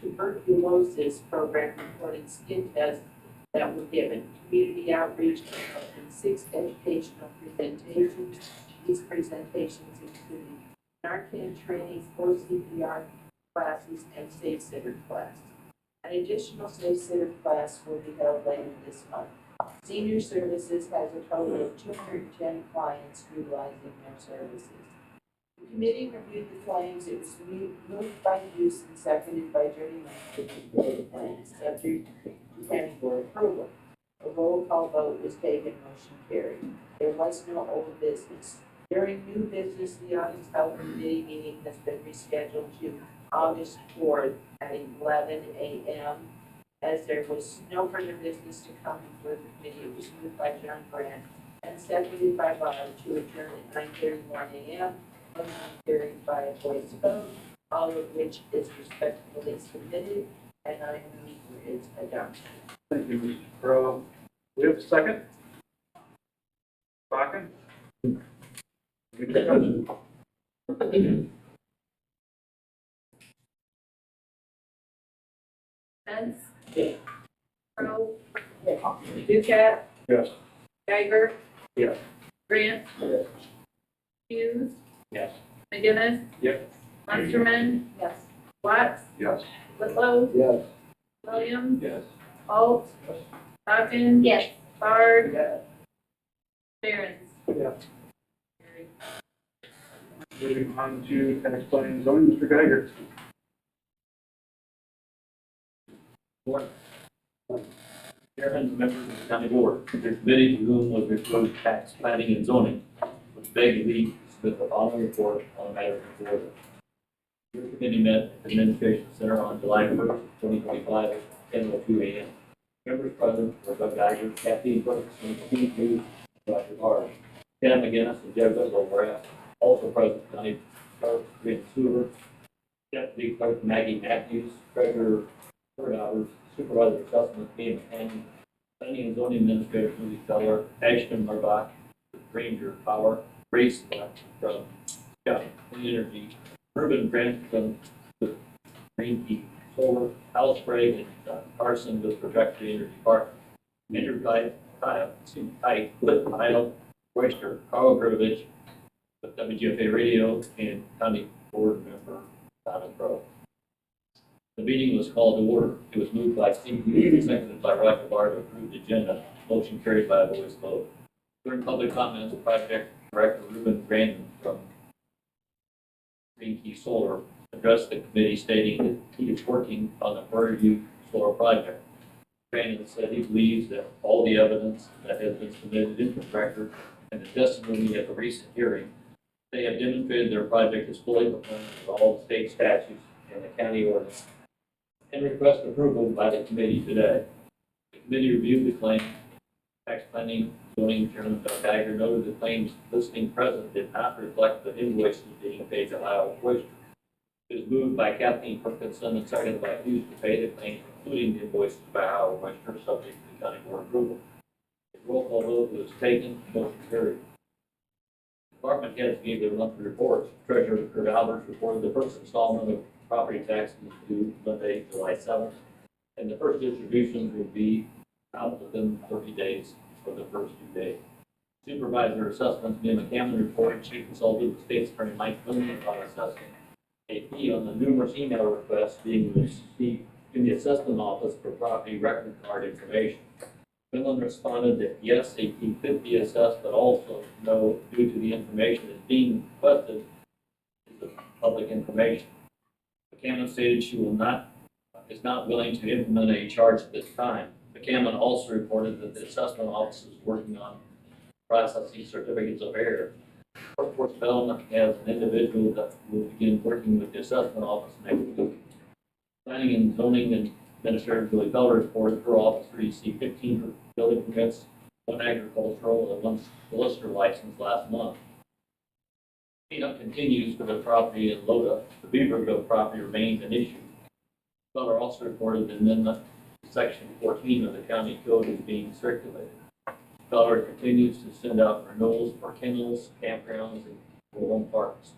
tuberculosis program reported skin tests that were given. Community outreach and 6 educational presentations. These presentations included Narcan training, 4 CPR classes, and Safe Sitter class. An additional Safe Sitter class will be held later this month. Senior Services has a total of 210 clients utilizing their services. The committee reviewed the claims. It was moved by Hughes and seconded by Jody Monkey, subject to planning board approval. A roll call vote was taken, motion carried. There was no old business. During new business, the August Health Committee meeting has been rescheduled to August 4th at 11 a.m. As there was no further business to come before the committee, it was moved by John Grant and seconded by Bob to adjourn at 9:31 a.m. Motion carried by a voice vote, all of which is respectfully submitted, and I move for its adoption. Thank you, Mrs. Crowe. We have a second? Bakken? Any discussion? Spence. Yeah. Crowe. Ducat. Yes. Geiger. Yes. Grant. Yes. Hughes. Yes. McGinnis. Yes. Munsterman. Yes. Watts. Yes. Whitlow. Yes. Williams. Yes. Holt. Bakken. Yes. Bard. Yes. Barons. Yes. Moving on to tax planning and zoning, Mr. Geiger. Chairman, members of the county board, the committee to whom was referred tax planning and zoning, which begged me to submit the following report on the matter before them. Your committee met at the Administration Center on July 1st, 2025, at 10:02 a.m. Members present were Doug Geiger, Kathleen Ferguson, Steve Hughes, Roger Barr. Ken McGinnis and Jeb Whitlow were asked. Also present, County Clerk Rita Sewer, Deputy Clerk Maggie Matthews, Treasurer Kurt Albers, Supervisor Assessment Ian McCann, Planning and Zoning Administrator Julie Feller, Ashton Murdoch, Ranger Power, Grace from Scott Clean Energy, Urban Branson with Green Peak Solar, Alice Sprague, and Carson with Trajectory Energy Park, Andrew Kite, Cliff Idle, Royster, Carl Gurvich, with WGFA Radio, and County Board Member Donna Crowe. The meeting was called to order. It was moved by Steve Hughes, seconded by Roger Barr to approve the agenda. Motion carried by a voice vote. During public comments, Project Director Ruben Brandon from Green Key Solar addressed the committee stating that he is working on the Prairie View Solar project. Brandon said he believes that all the evidence that has been submitted into the record and the testimony at the recent hearing, they have demonstrated their project is fully compliant with all the state statutes and the county ordinance, and request approval by the committee today. The committee reviewed the claim. Tax planning zoning chairman Doug Geiger noted the claims listing present did not reflect the invoices being paid to Iowa Oyster. It was moved by Kathleen Perkinson and seconded by Hughes to pay the claims, including the invoices by Iowa Oyster, subject to county board approval. The roll call vote was taken, motion carried. Department heads gave their monthly reports. Treasurer Kurt Albers reported the first installment of property taxes due Monday, July 7th, and the first distributions will be out within 30 days for the first due date. Supervisor assessments, Mia McCammon reported she consulted with State Attorney Mike Finley on assessing a fee on the numerous email requests being received in the assessment office for property record card information. Finland responded that yes, a fee could be assessed, but also no, due to the information that's being requested is the public information. McCammon stated she is not willing to implement a charge at this time. McCammon also reported that the assessment office is working on processing certificates of error. Workforce Development has an individual that will begin working with the assessment office next week. Planning and Zoning Administrator Julie Feller reported her office received 15 building permits, 1 agricultural, and 1 solicitor license last month. Cleanup continues for the property in Loda. The Beaverville property remains an issue. Feller also reported the amendment to Section 14 of the county code is being circulated. Feller continues to send out renewals for kennels, campgrounds, and for home parks.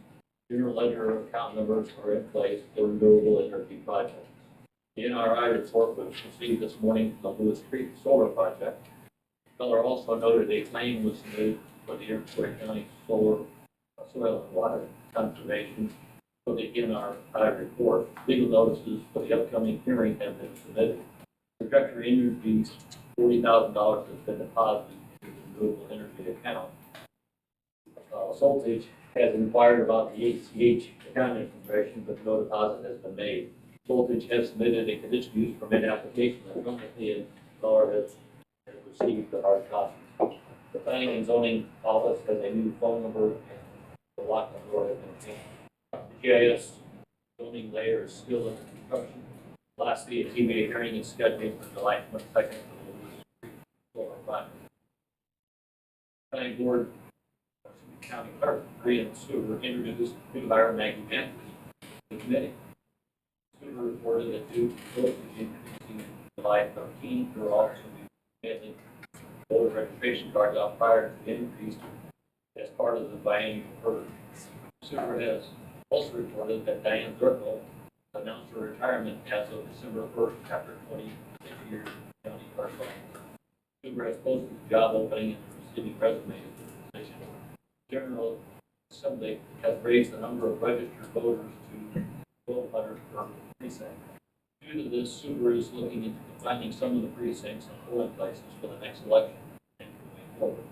General ledger account numbers are in place for renewable energy projects. The NRI report was received this morning from the Lewis Creek Solar Project. Miller also noted a claim was submitted for the Iroquois County Solar Soil and Water Conservation for the NRI report. Legal notices for the upcoming hearing have been submitted. Trajectory Energy's $40,000 has been deposited into the renewable energy account. Soltage has inquired about the ACH account information, but no deposit has been made. Soltage has submitted a conditional use permit application that currently in Miller has received the hard copy. The planning and zoning office has a new phone number and the lock number has been changed. The GIS zoning layer is still in construction. Lastly, a ZBA hearing is scheduled for July 22nd for the Lewis Creek Solar Project. Planning board, county clerk, Brian Sewer introduced new hire Maggie Mantley to the committee. Sewer reported that due to voting increasing July 13th, there will also be mailing voter registration cards out prior to the increase as part of the biennial purge. Sewer has also reported that Diane Zirkle announced her retirement as of December 1st after 26 years in county clerk. Sewer has posted the job opening and receiving resumes for the position. General Assembly has raised the number of registered voters to 1,200 per precinct. Due to this, Sewer is looking into defining some of the precincts and polling places for the next election and moving forward.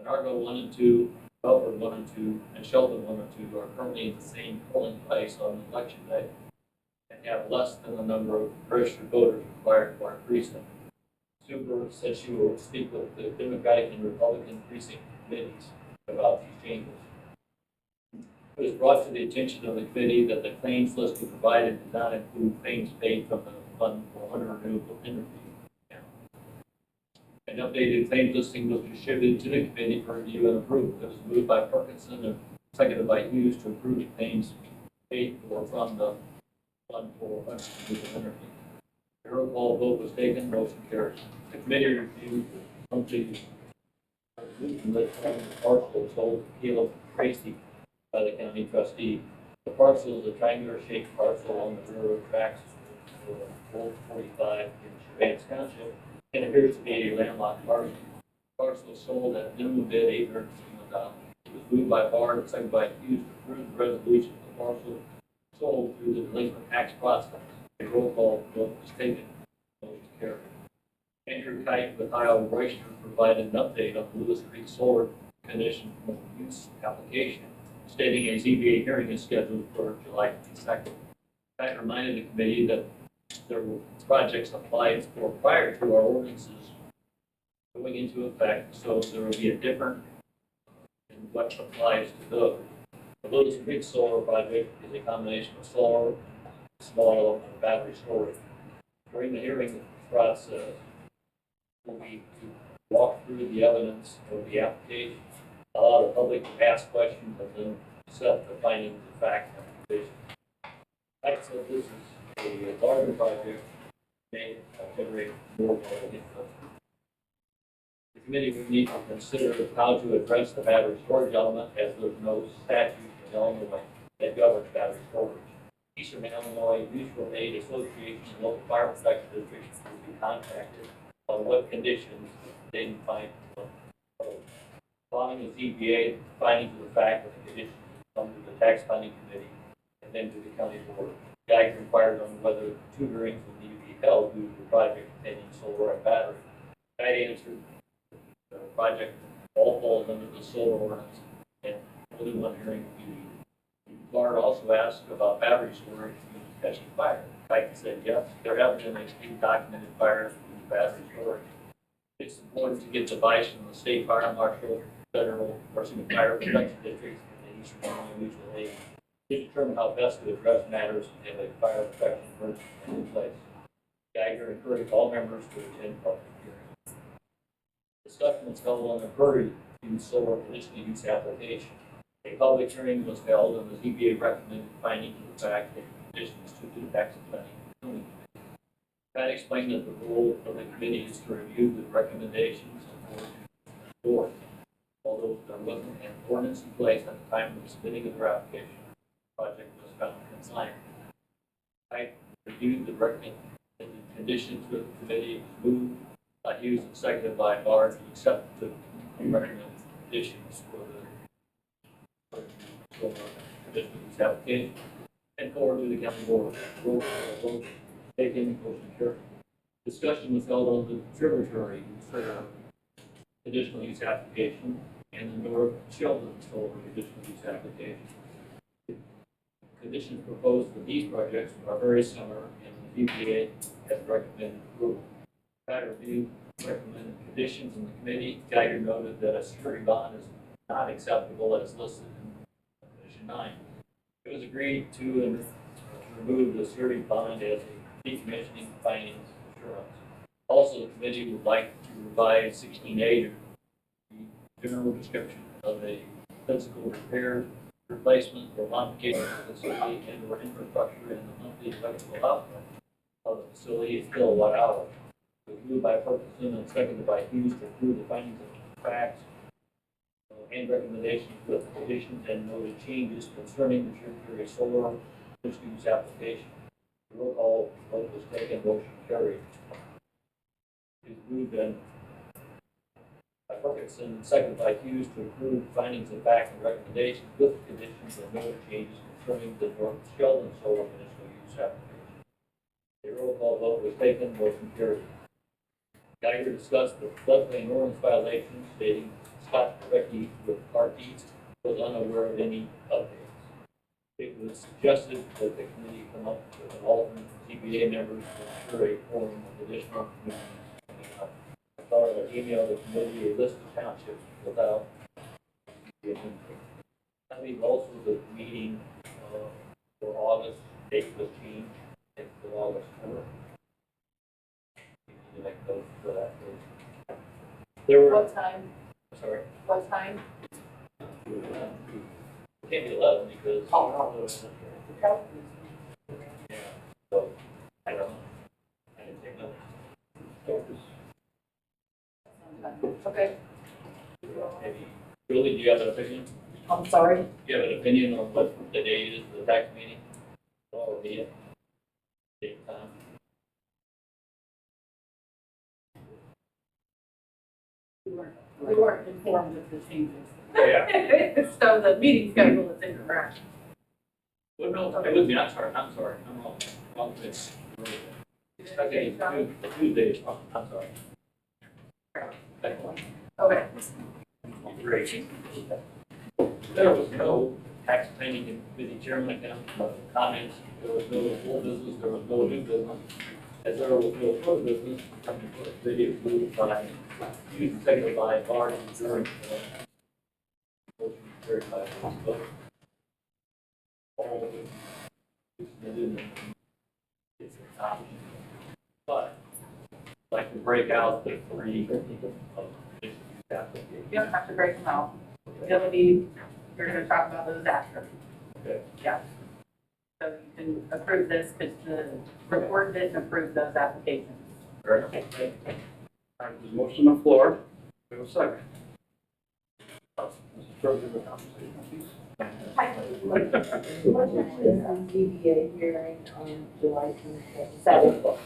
Nargo 1 and 2, Belford 1 and 2, and Shelton 1 and 2 are currently in the same polling place on election day and have less than the number of registered voters required for a precinct. Sewer said she will speak with the Democratic and Republican precinct committees about these changes. It was brought to the attention of the committee that the claims list we provided did not include claims paid from the Fund for Renewable Energy account. An updated claims listing was distributed to the committee for review and approval. It was moved by Perkinson and seconded by Hughes to approve the claims paid for from the Fund for Renewable Energy. The roll call vote was taken, motion carried. The committee reviewed the monthly resolution list of the parcel sold to Caleb Tracy by the county trustee. The parcel is a triangular shaped parcel on the railroad tracks for Old 45 in Vance Township and appears to be a landlocked parcel. The parcel sold at minimum bid $861. It was moved by Bard and seconded by Hughes to approve the resolution of the parcel sold through the delinquent tax process. A roll call vote was taken. Motion carried. Andrew Kite with Iowa Royster provided an update on the Lewis Creek Solar Condition Use application, stating a ZBA hearing is scheduled for July 22nd. Kite reminded the committee that there were projects applied for prior to our ordinances going into effect, so there will be a different in what applies to those. The Lewis Creek Solar Project is a combination of solar, small, and battery storage. During the hearing process, will be to walk through the evidence of the application, allow the public to ask questions, and then set the findings of fact and provision. Like I said, this is a larger project, may generate more public input. The committee will need to consider how to address the battery storage element, as there's no statute in Illinois that governs battery storage. Eastern Illinois Mutual Aid Association and local fire protection districts will be contacted on what conditions they can find. Following the ZBA, findings of the fact that the conditions come to the tax funding committee and then to the county board. Geiger inquired on whether two hearings would need to be held due to the project containing solar and battery. Guide answered the project all falls under the solar ordinance and only one hearing would be needed. Bard also asked about battery storage and catching fire. Geiger said yes, there have been documented fires with battery storage. It's important to get advice from the state fire marshal, federal, or fire protection districts, and the Eastern Illinois Mutual Aid to determine how best to address matters and have a fire protection emergency in place. Geiger encouraged all members to attend public hearings. Discussion was held on the Prairie Use Solar Conditional Use application. A public hearing was held and the ZBA recommended findings of the fact and conditions to the tax planning and zoning committee. Pat explained that the role of the committee is to review the recommendations and board. Although also there wasn't an ordinance in place at the time of submitting of their application. The project was found compliant. I reviewed the recommended conditions with the committee, moved by Hughes and seconded by Barr to accept the recommended conditions for the conditional use application and forward to the county board. Roll call vote taken, motion carried. Discussion was held on the contributory conditional use application and the North Sheldon solar conditional use application. Conditions proposed for these projects are very similar, and the EPA has recommended approval. After review recommended conditions in the committee, Geiger noted that a security bond is not acceptable as listed in condition 9. It was agreed to remove the security bond as a decommissioning finance assurance. Also, the committee would like to revise 16A to the general description of a physical repair, replacement, or modification of the facility and or infrastructure and the monthly electrical output of the facility is kilowatt hour. It was moved by Ferguson and seconded by Hughes to approve the findings of facts and recommendations with conditions and noted changes concerning the tributary solar conditional use application. The roll call vote was taken, motion carried. It was moved and by Ferguson and seconded by Hughes to approve findings of fact and recommendations with conditions and noted changes concerning the North Sheldon solar conditional use application. A roll call vote was taken, motion carried. Geiger discussed the floodplain ordinance violations, stating Scott Recke with Clark East was unaware of any updates. It was suggested that the committee come up with an alternate CBA members to ensure a quorum of additional committees. I thought I would email the committee a list of townships without. I mean, also the meeting for August, date was changed, it's for August 4th. You make those for that. There were, What time? sorry. What time? Can't be 11 because. Yeah, so, I don't know. I didn't take notes. Okay. Maybe, Julie, do you have an opinion? I'm sorry. Do you have an opinion on what the date is of the tax meeting? Or the date, time? We weren't informed of the changes. Yeah. So the meeting schedule is incorrect. Well, no, it was me, I'm sorry, I'm wrong. Wrong, it's, expecting Tuesday is wrong, I'm sorry. Thank you. Okay. Great. There was no tax planning committee chairman account, comments, there was no old business, there was no new business. As there was no further business, the committee moved by, you seconded by Barr during motion carried by vote. All of it submitted and it's an option. But I'd like to break out the three of this application. You don't have to break them out. It'll be, you're gonna talk about those after. Okay. Yeah. So you can approve this because the report didn't approve those applications. Fair enough. All right, there's a motion on the floor. We have a second. Mr. President, the conversation, please. ZBA hearing on July 27th.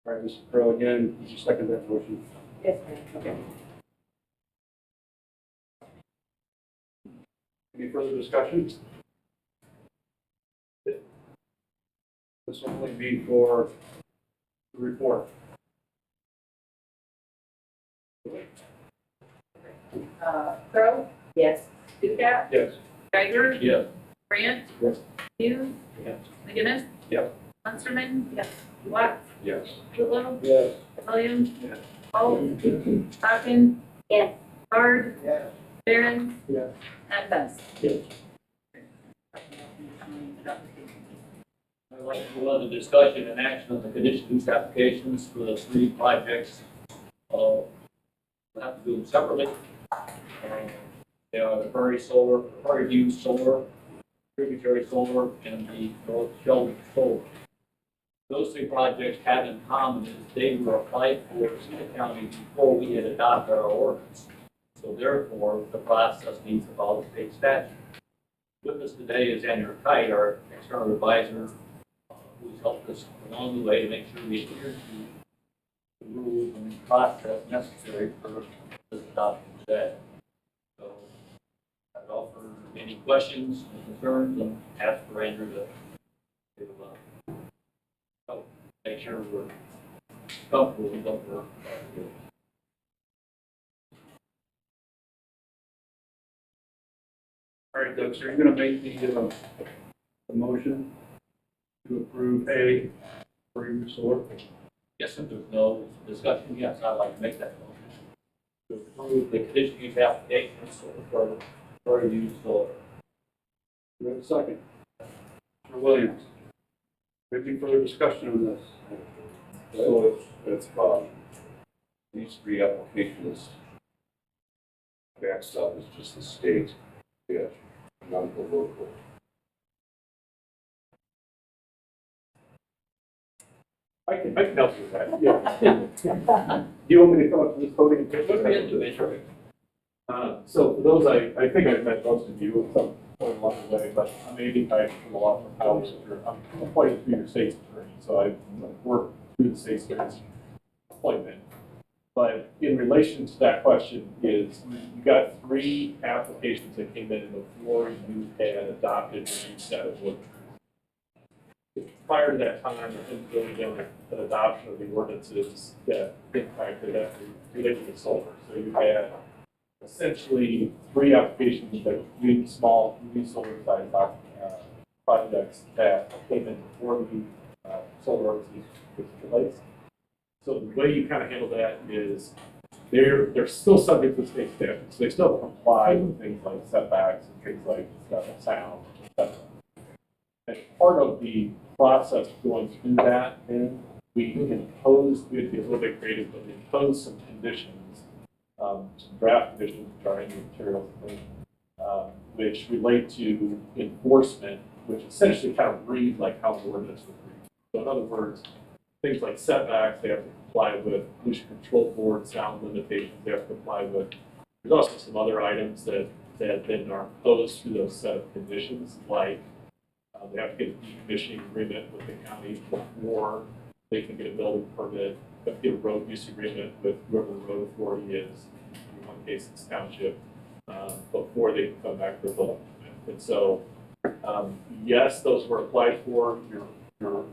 All right, Mr. Crowe, again, would you second that motion? Yes, ma'am. Okay. Any further discussion? This will only be for the report. Crowe, Yes. Ducat, Yes. Geiger, Yes. Grant, Yes. Hughes, Yes. McGinnis. Yep. Munsterman. Yes. Watts, Yes. Whitlow, Yes. Williams, Yes. Holt, Hawkins. Yes. Bard, Yes. Barron, Yes. and Best. Yes. I'd like to go on to discussion and action on the conditional use applications for the three projects. We'll have to do them separately. They are the Prairie View Solar, Tributary Solar, and the North Sheldon Solar. those three projects have in common is they were applied for in the county before we had adopted our ordinance. So therefore, the process needs to follow state statute. With us today is Andrew Kite, our external advisor, who's helped us along the way to make sure we adhere to the rules and process necessary for this adoption today. So I'd offer any questions and concerns and ask for Andrew to make sure we're comfortable with what we're doing. All right, Doug, so you're gonna make the motion to approve A for your solar? Yes, if there's no discussion, yes, I'd like to make that motion. To approve the conditional use application for use solar. Do we have a second? Mr. Williams? Any further discussion on this? So it's, these three applications, backstop is just the state, yeah, not the local. I can help you with that, yeah. Do you want me to come up to this podium? So for those, I think I've met most of you at some point along the way, but I'm Andy Kite from the law firm Powers. I'm appointed through your state's attorney, so I work through the state's attorney's appointment. But in relation to that question is, you got three applications that came in before you had adopted the new set of ordinances. Prior to that time, there hadn't really been an adoption of the ordinances that impacted that related to solar. So you had essentially three applications that were really small, really solar size projects that came in before the solar ordinance was released. So the way you kind of handle that is they're still subject to state statutes. So they still comply with things like setbacks and things like sound, etc. And part of the process going through that, then we had to be a little bit creative, but we imposed some conditions, some draft conditions, which are in the materials, which relate to enforcement, which essentially kind of read like how the ordinance would read. So in other words, things like setbacks, they have to comply with pollution control board, sound limitations, they have to comply with. There's also some other items that then are imposed through those set of conditions, like they have to get a decommissioning agreement with the county before they can get a building permit. They have to get a road use agreement with whoever the road authority is, in one case it's township, before they can come back for a building permit. And so, yes, those were applied for. Your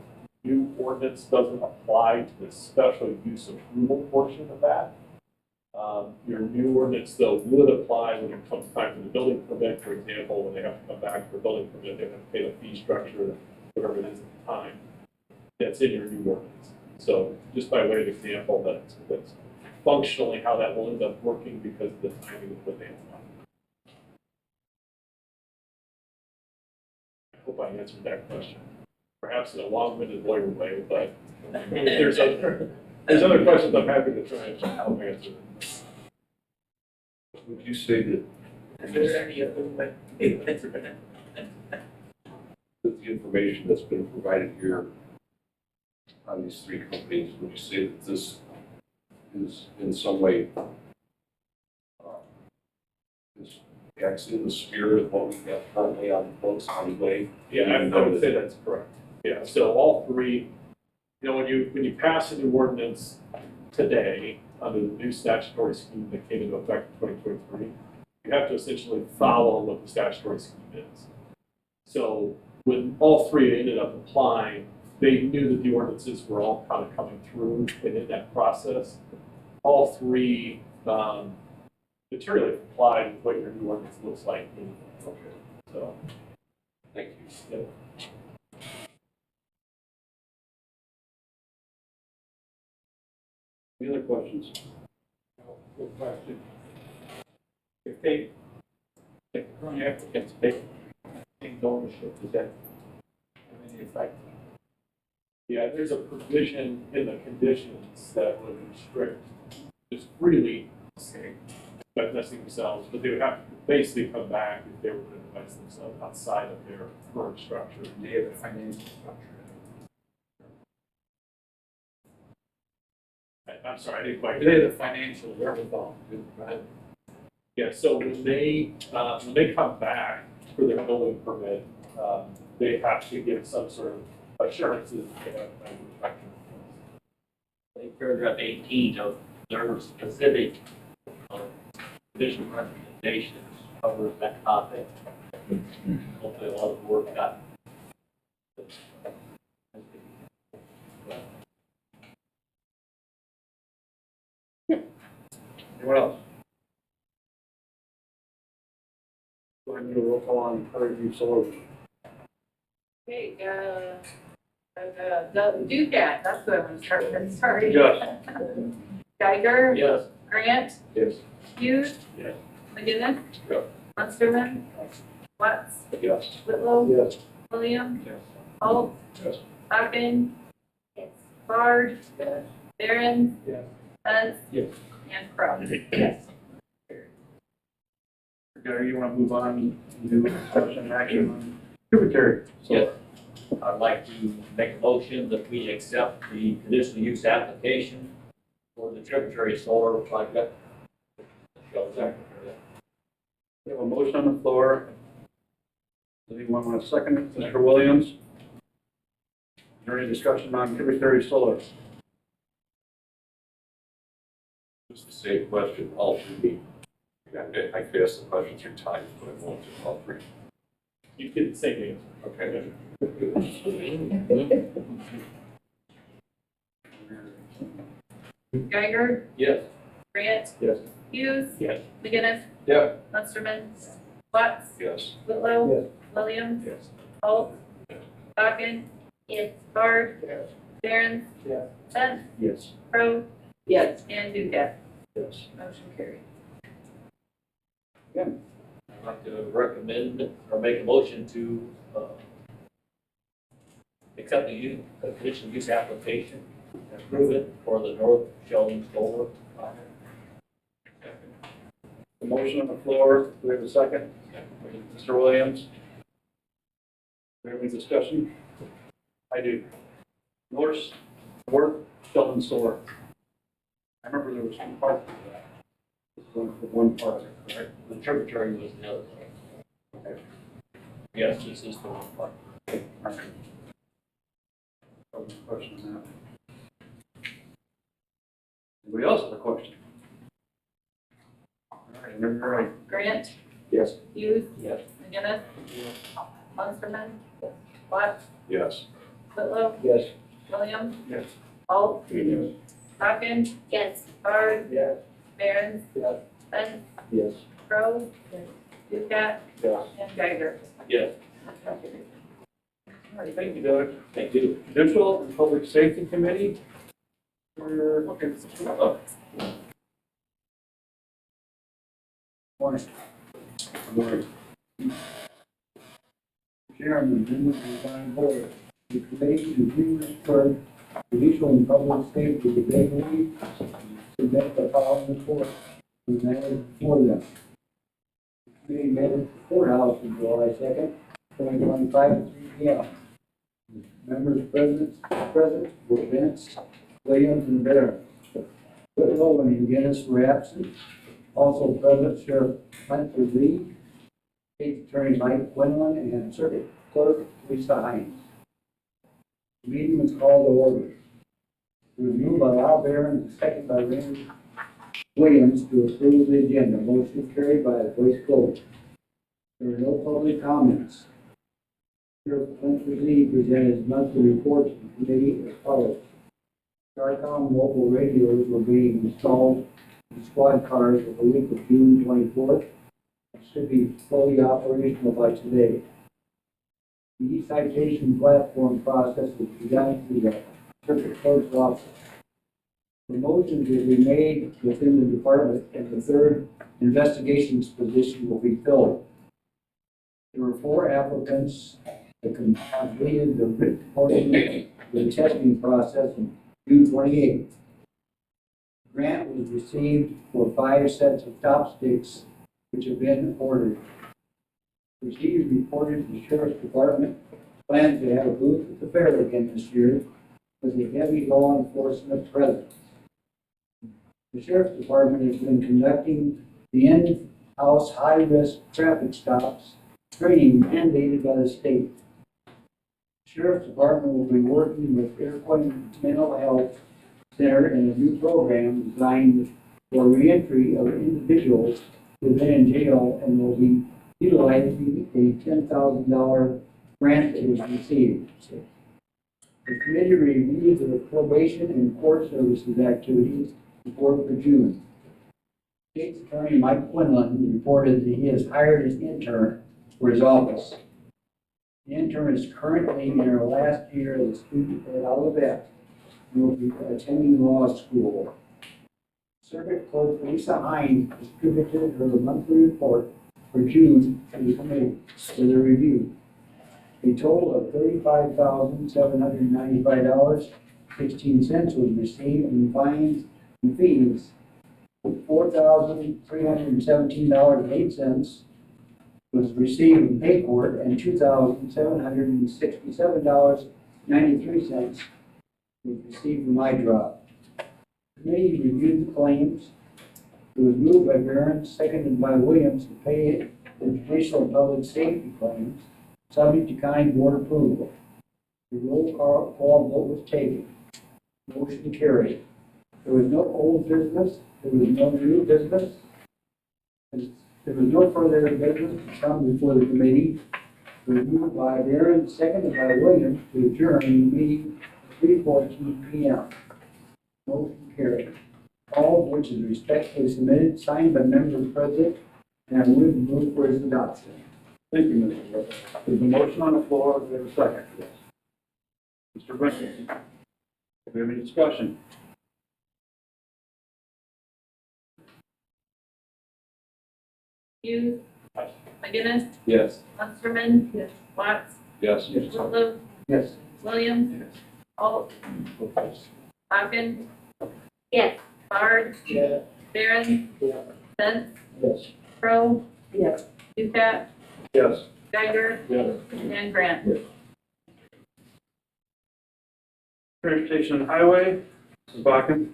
new ordinance doesn't apply to the special use approval portion of that. Your new ordinance, though, would apply when it comes time for the building permit. For example, when they have to come back for a building permit, they have to pay the fee structure, whatever it is at the time. That's in your new ordinance. So just by way of example, that's functionally how that will end up working because of the timing of what they apply. I hope I answered that question. Perhaps in a long-winded lawyer way, but if there's other questions, I'm happy to try and help answer them. Would you say that Is there any other way? that the information that's been provided here on these three companies, would you say that this is in some way is acts in the spirit of what we have currently on the books anyway? Yeah, I would say that's correct. Yeah, so all three, when you pass a new ordinance today under the new statutory scheme that came into effect in 2023, you have to essentially follow what the statutory scheme is. So when all three ended up applying, they knew that the ordinances were all kind of coming through, and in that process, all three materially complied with what your new ordinance looks like. Okay. So, Thank you. yeah. Any other questions? Good question. If the current applicants take ownership, does that have any effect? Yeah, there's a provision in the conditions that would restrict just really divesting themselves, but they would have to basically come back if they were going to divest themselves outside of their current structure. They have a financial structure. I'm sorry, I didn't quite. They're the financial wherewithal, right? Yeah, so when they come back for their building permit, they have to give some sort of assurances. I think paragraph 18 of their specific condition recommendations covers that topic. Hopefully a lot of work got. Anyone else? Go ahead and do a roll call on Prairie View Solar. Okay, Ducat, that's what I'm gonna start with, sorry. Yes. Geiger, Yes. Grant, Yes. Hughes. Yes. McGinnis. Yes. Munsterman. Watts. Yes. Whitlow. Yes. Williams. Yes. Holt. Yes. Hawken. Bard. Barron. Yes. Spence. Yes. And Crowe. Yes. Gary, you want to move on and do discussion and action on tributary? Yes. I'd like to make a motion that we accept the conditional use application for the tributary solar project. We have a motion on the floor. Does anyone want to second it? Mr. Williams? Is there any discussion on tributary solar? Just the same question, all three. I could ask the question 3 times, but I won't do all 3. You get the same answer. Okay. Geiger. Yes. Grant. Yes. Hughes. Yes. McGinnis. Yeah. Munsterman. Watts. Yes. Whitlow. Yes. Williams. Yes. Holt. Hawken. Yes. Bard. Yes. Barron. Yes. Spence. Yes. Crowe. Yes. And Ducat. Yes. Motion carried. I'd like to recommend or make a motion to accept the conditional use application and approve it for the North Sheldon Solar project. The motion on the floor. Do we have a second? Mr. Williams? Do we have any discussion? I do. North Sheldon Solar. I remember there was 2 parts to that. This is only for one part, correct? The tributary was the other part. Yes, this is the one part. All right. Question on that. Anybody else have a question? All right, whenever you're ready. Grant. Yes. Hughes. Yes. McGinnis. Munsterman. Watts. Yes. Whitlow. Yes. Williams. Yes. Holt. Yes. Hawken. Yes. Bard. Yes. Barron. Yes. Spence. Yes. Crowe. Ducat. Yes. And Geiger. Yes. Motion carried. All right, thank you, Doug. Thank you. Judicial and Public Safety Committee. We're looking for. Morning. Good morning. Chairman, members of the county board, the committee continues for judicial and public safety debate submit the following report to the matter before them. The committee met at the courthouse on July 2nd, 2025 at 3 p.m. Members present were Vince, Williams, and Barron. Whitlow and McGinnis were absent. Also present Sheriff Hunter Lee, State Attorney Mike Quinlan, and Circuit Clerk Lisa Hines. The meeting was called to order. It was moved by Al Barron and seconded by Raymond Williams to approve the agenda. Motion carried by a voice vote. There were no public comments. Sheriff Hunter Lee presented his monthly report to the committee as follows. Starcom mobile radios were being installed in squad cars for the week of June 24th. It should be fully operational by today. The e-citation platform process is begun through the circuit clerk's office. Promotions will be made within the department, and the third investigations position will be filled. There were 4 applicants that completed the written portion of the testing process on June 28th. Grant was received for 5 sets of chopsticks which have been ordered. Received reported to the Sheriff's Department plans to have a booth at the fair again this year with a heavy law enforcement presence. The Sheriff's Department has been conducting the in-house high-risk traffic stops training mandated by the state. The Sheriff's Department will be working with Iroquois Mental Health Center in a new program designed for reentry of individuals who've been in jail and will be utilizing a $10,000 grant that was received. The committee reviewed the probation and court services activities report for June. State's Attorney Mike Quinlan reported that he has hired an intern for his office. The intern is currently in her last year as a student at Olivet and will be attending law school. Circuit Clerk Lisa Hines distributed her monthly report for June to the committee for their review. A total of $35,795.16 was received in fines and fees. $4,317.08 was received in pay court, and $2,767.93 was received from iDrop. The committee reviewed the claims. It was moved by Barron, seconded by Williams to pay the judicial and public safety claims, subject to county board approval. The roll call vote was taken. Motion carried. There was no old business. There was no new business. There was no further business to come before the committee. It was moved by Barron, seconded by Williams to adjourn the meeting at 3:14 p.m. Motion carried. All of which is respectfully submitted, signed by members present, and I would move for its adoption. Thank you, Mr. Whitlow. There's a motion on the floor. Is there a second? Mr. Brinkley, do we have any discussion? Hughes. McGinnis. Yes. Musterman. Yes. Watts. Yes. Whitlow. Yes. Williams. Alt. Hawkins. Yes. Bard. Yeah. Barron. Yeah. Benz. Yes. Crowe. Yes. Ducat. Yes. Geiger. Yes. And Grant. Transportation and Highway, Mrs. Bakken.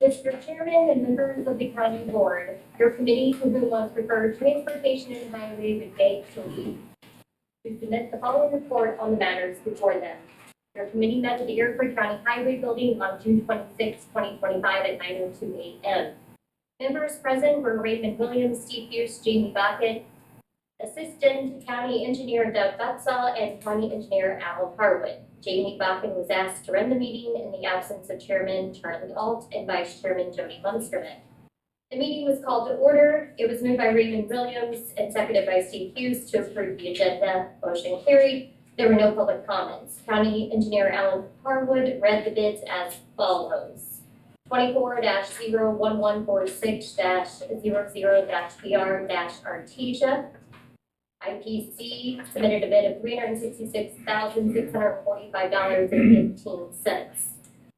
Mr. Chairman and members of the county board, your committee to whom was referred Transportation and Highway would beg to submit the following report on the matters before them. Your committee met at the Iroquois County Highway Building on June 26, 2025 at 9:02 a.m. Members present were Raymond Williams, Steve Hughes, Jamie Bucket, Assistant County Engineer Doug Butzel, and County Engineer Al Harwood. Jamie Bakken was asked to run the meeting in the absence of Chairman Charlie Alt and Vice Chairman Jody Munsterman. The meeting was called to order. It was moved by Raymond Williams and seconded by Steve Hughes to approve the agenda. Motion carried. There were no public comments. County Engineer Alan Harwood read the bids as follows. 24-0146-00-BR-Artesia. IPC submitted a bid of $366,645.15.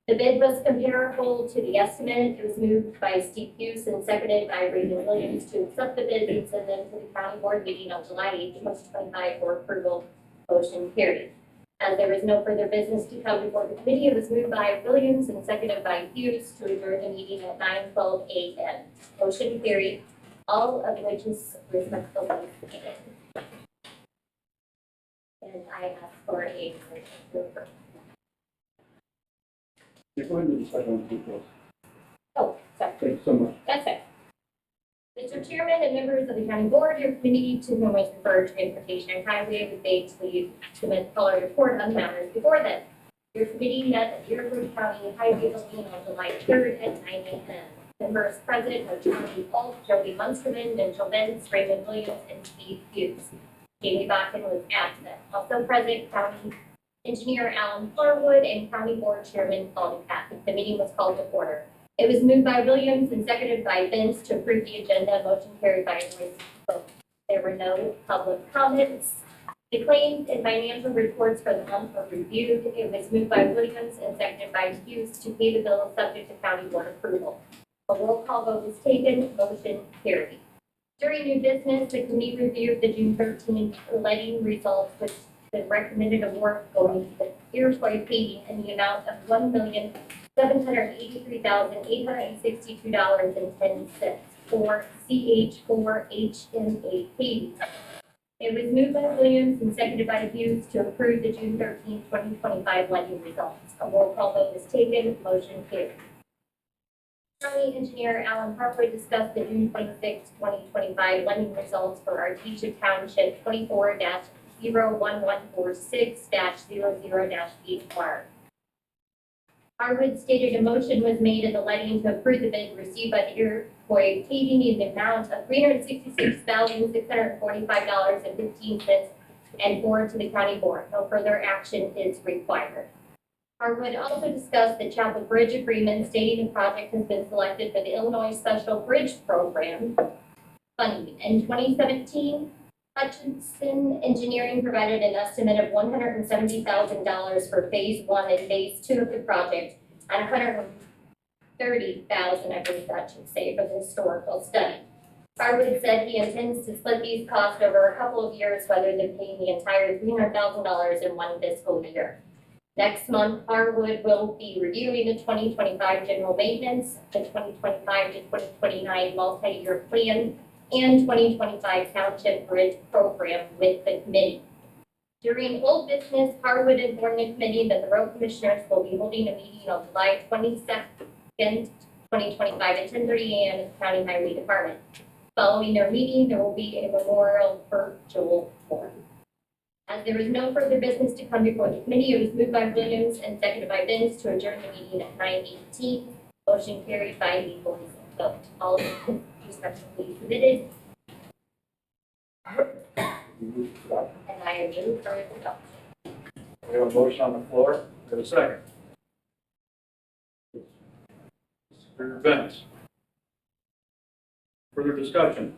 The bid was comparable to the estimate. It was moved by Steve Hughes and seconded by Raymond Williams to accept the bid and send them to the county board meeting on July 8, 2025 for approval. Motion carried. As there is no further business to come before the committee, it was moved by Williams and seconded by Hughes to adjourn the meeting at 9:12 a.m. Motion carried. All of which is respectfully submitted. And I ask for a motion to approve. Go ahead and decide on two bills. Oh, sorry, Thank you so much. that's it. Mr. Chairman and members of the county board, your committee to whom was referred Transportation and Highway would beg to submit the following report on matters before them. Your committee met at the Iroquois County Highway Building on July 3rd at 9 a.m. Members present were Charlie Alt, Jody Munsterman, Mitchell Benz, Raymond Williams, and Steve Hughes. Jamie Bakken was absent. Also present, County Engineer Alan Harwood and County Board Chairman Paul Ducat. The meeting was called to order. It was moved by Williams and seconded by Benz to approve the agenda. Motion carried by a voice vote. There were no public comments. The claims and financial reports for the month were reviewed. It was moved by Williams and seconded by Hughes to pay the bill subject to county board approval. A roll call vote was taken. Motion carried. During new business, the committee reviewed the June 13th letting results, which the recommended award going to the Iroquois paving in the amount of $1,750,000 $783,862.10 for CH4HMAP. It was moved by Williams and seconded by Hughes to approve the June 13, 2025 lending results. A roll call vote is taken, motion carried. County Engineer Alan Harwood discussed the June 26, 2025 lending results for Artesia Township 24-01146-00-8R. Harwood stated a motion was made in the letting to approve the bid received by the Iroquois Paving in the amount of $366,645.15 and forward to the county board. No further action is required. Harwood also discussed the Chapel Bridge agreement stating the project has been selected for the Illinois Special Bridge Program funding. In 2017, Hutchinson Engineering provided an estimate of $170,000 for phase 1 and phase 2 of the project and $130,000, I believe that should say, for the historical study. Harwood said he intends to split these costs over a couple of years rather than paying the entire $300,000 in one fiscal year. Next month, Harwood will be reviewing the 2025 general maintenance, the 2025 to 2029 multi-year plan, and 2025 Township Bridge Program with the committee. During old business, Harwood informed the committee that the road commissioners will be holding a meeting on July 22nd, 2025 at 10:30 a.m. at the County Highway Department. Following their meeting, there will be a memorial virtual forum. As there is no further business to come before the committee, it was moved by Williams and seconded by Vince to adjourn the meeting at 9:18. Motion carried by the voice vote. All respectively submitted. And I am moved for adoption. We have a motion on the floor. We have a second. Mr. Benz. Further discussion?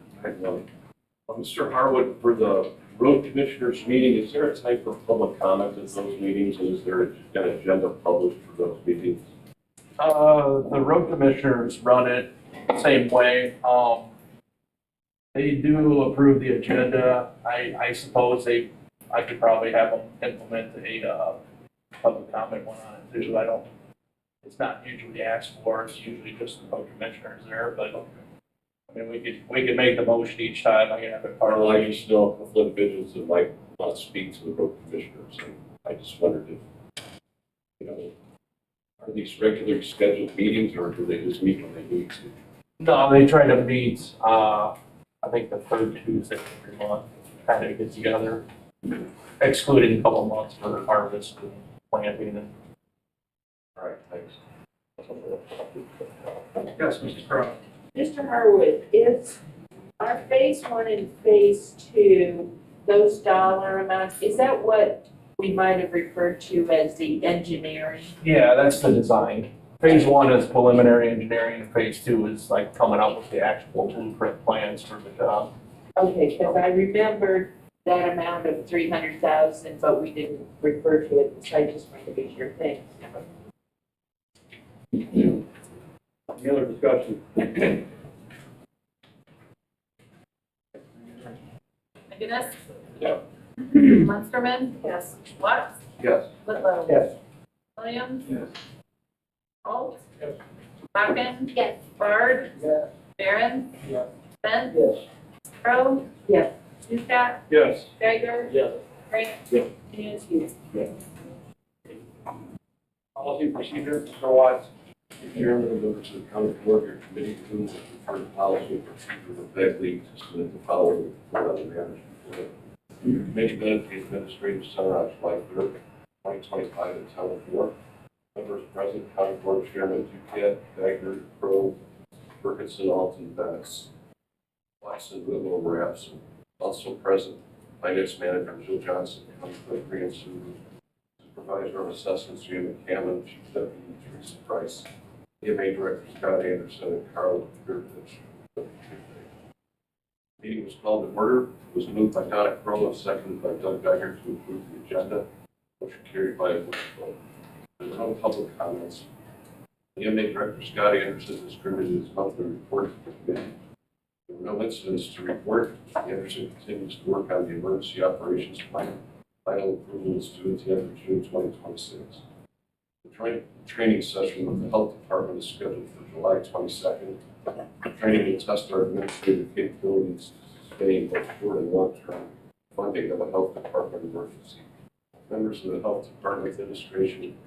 Mr. Harwood, for the road commissioners meeting, is there a time for public comment at those meetings? And is there an agenda published for those meetings? The road commissioners run it the same way. They do approve the agenda. I suppose I could probably have them implement a public comment one on it too. It's not usually asked for. It's usually just the road commissioners there, but I mean, we could make the motion each time. I can have it part of Well, I just know a couple of individuals that might not speak to the road commissioners, and I just wondered if, are these regularly scheduled meetings, or do they just meet when they need to? No, they try to meet, I think the third Tuesday of every month, kind of get together, excluding a couple months for harvest and planting and. All right, thanks. Yes, Mrs. Crowe. Mr. Harwood, is our phase 1 and phase 2, those dollar amounts, is that what we might have referred to as the engineering? Yeah, that's the design. Phase 1 is preliminary engineering, and phase 2 is like coming up with the actual blueprint plans for the job. Okay, because I remembered that amount of 300,000, but we didn't refer to it, so I just wanted to be sure. Thanks. Any other discussion? McGinnis? Yeah. Munsterman? Yes. Watts? Yes. Whitlow? Yes. Williams? Yes. Holt? Yes. Bakken? Yes. Bard? Yes. Barron? Yes. Benz? Yes. Crowe? Yes. Huskar? Yes. Geiger? Yes. Grant? Yes. And Hughes. Policy procedure, Mr. Watts. Chairman and members of the county board, your committee to whom the preferred policy and procedure of Bagley to submit the following report on the matters before it. Your committee met at the administrative center on July 3rd, 2025 at town of York. Members present, county board chairman Duquette, Geiger, Crowe, Ferguson, Alton, Bennis, Watson, Whitlow were absent. Also present, finance manager Jill Johnson, county clerk Grant Sue, supervisor of assessments Jim McCammon, chief deputy Teresa Price, EMA director Scott Anderson, and Carl Gervich. Meeting was called to order. It was moved by Donna Crowe and seconded by Doug Geiger to approve the agenda. Motion carried by a voice vote. There were no public comments. The EMA director Scott Anderson distributed his monthly report to the committee. There were no incidents to report. Anderson continues to work on the emergency operations plan. Final approval is due at the end of June 2026. The joint training session with the health department is scheduled for July 22nd. Training will test our administrative capabilities to sustain both short and long-term funding of a health department emergency. Members of the health department administration,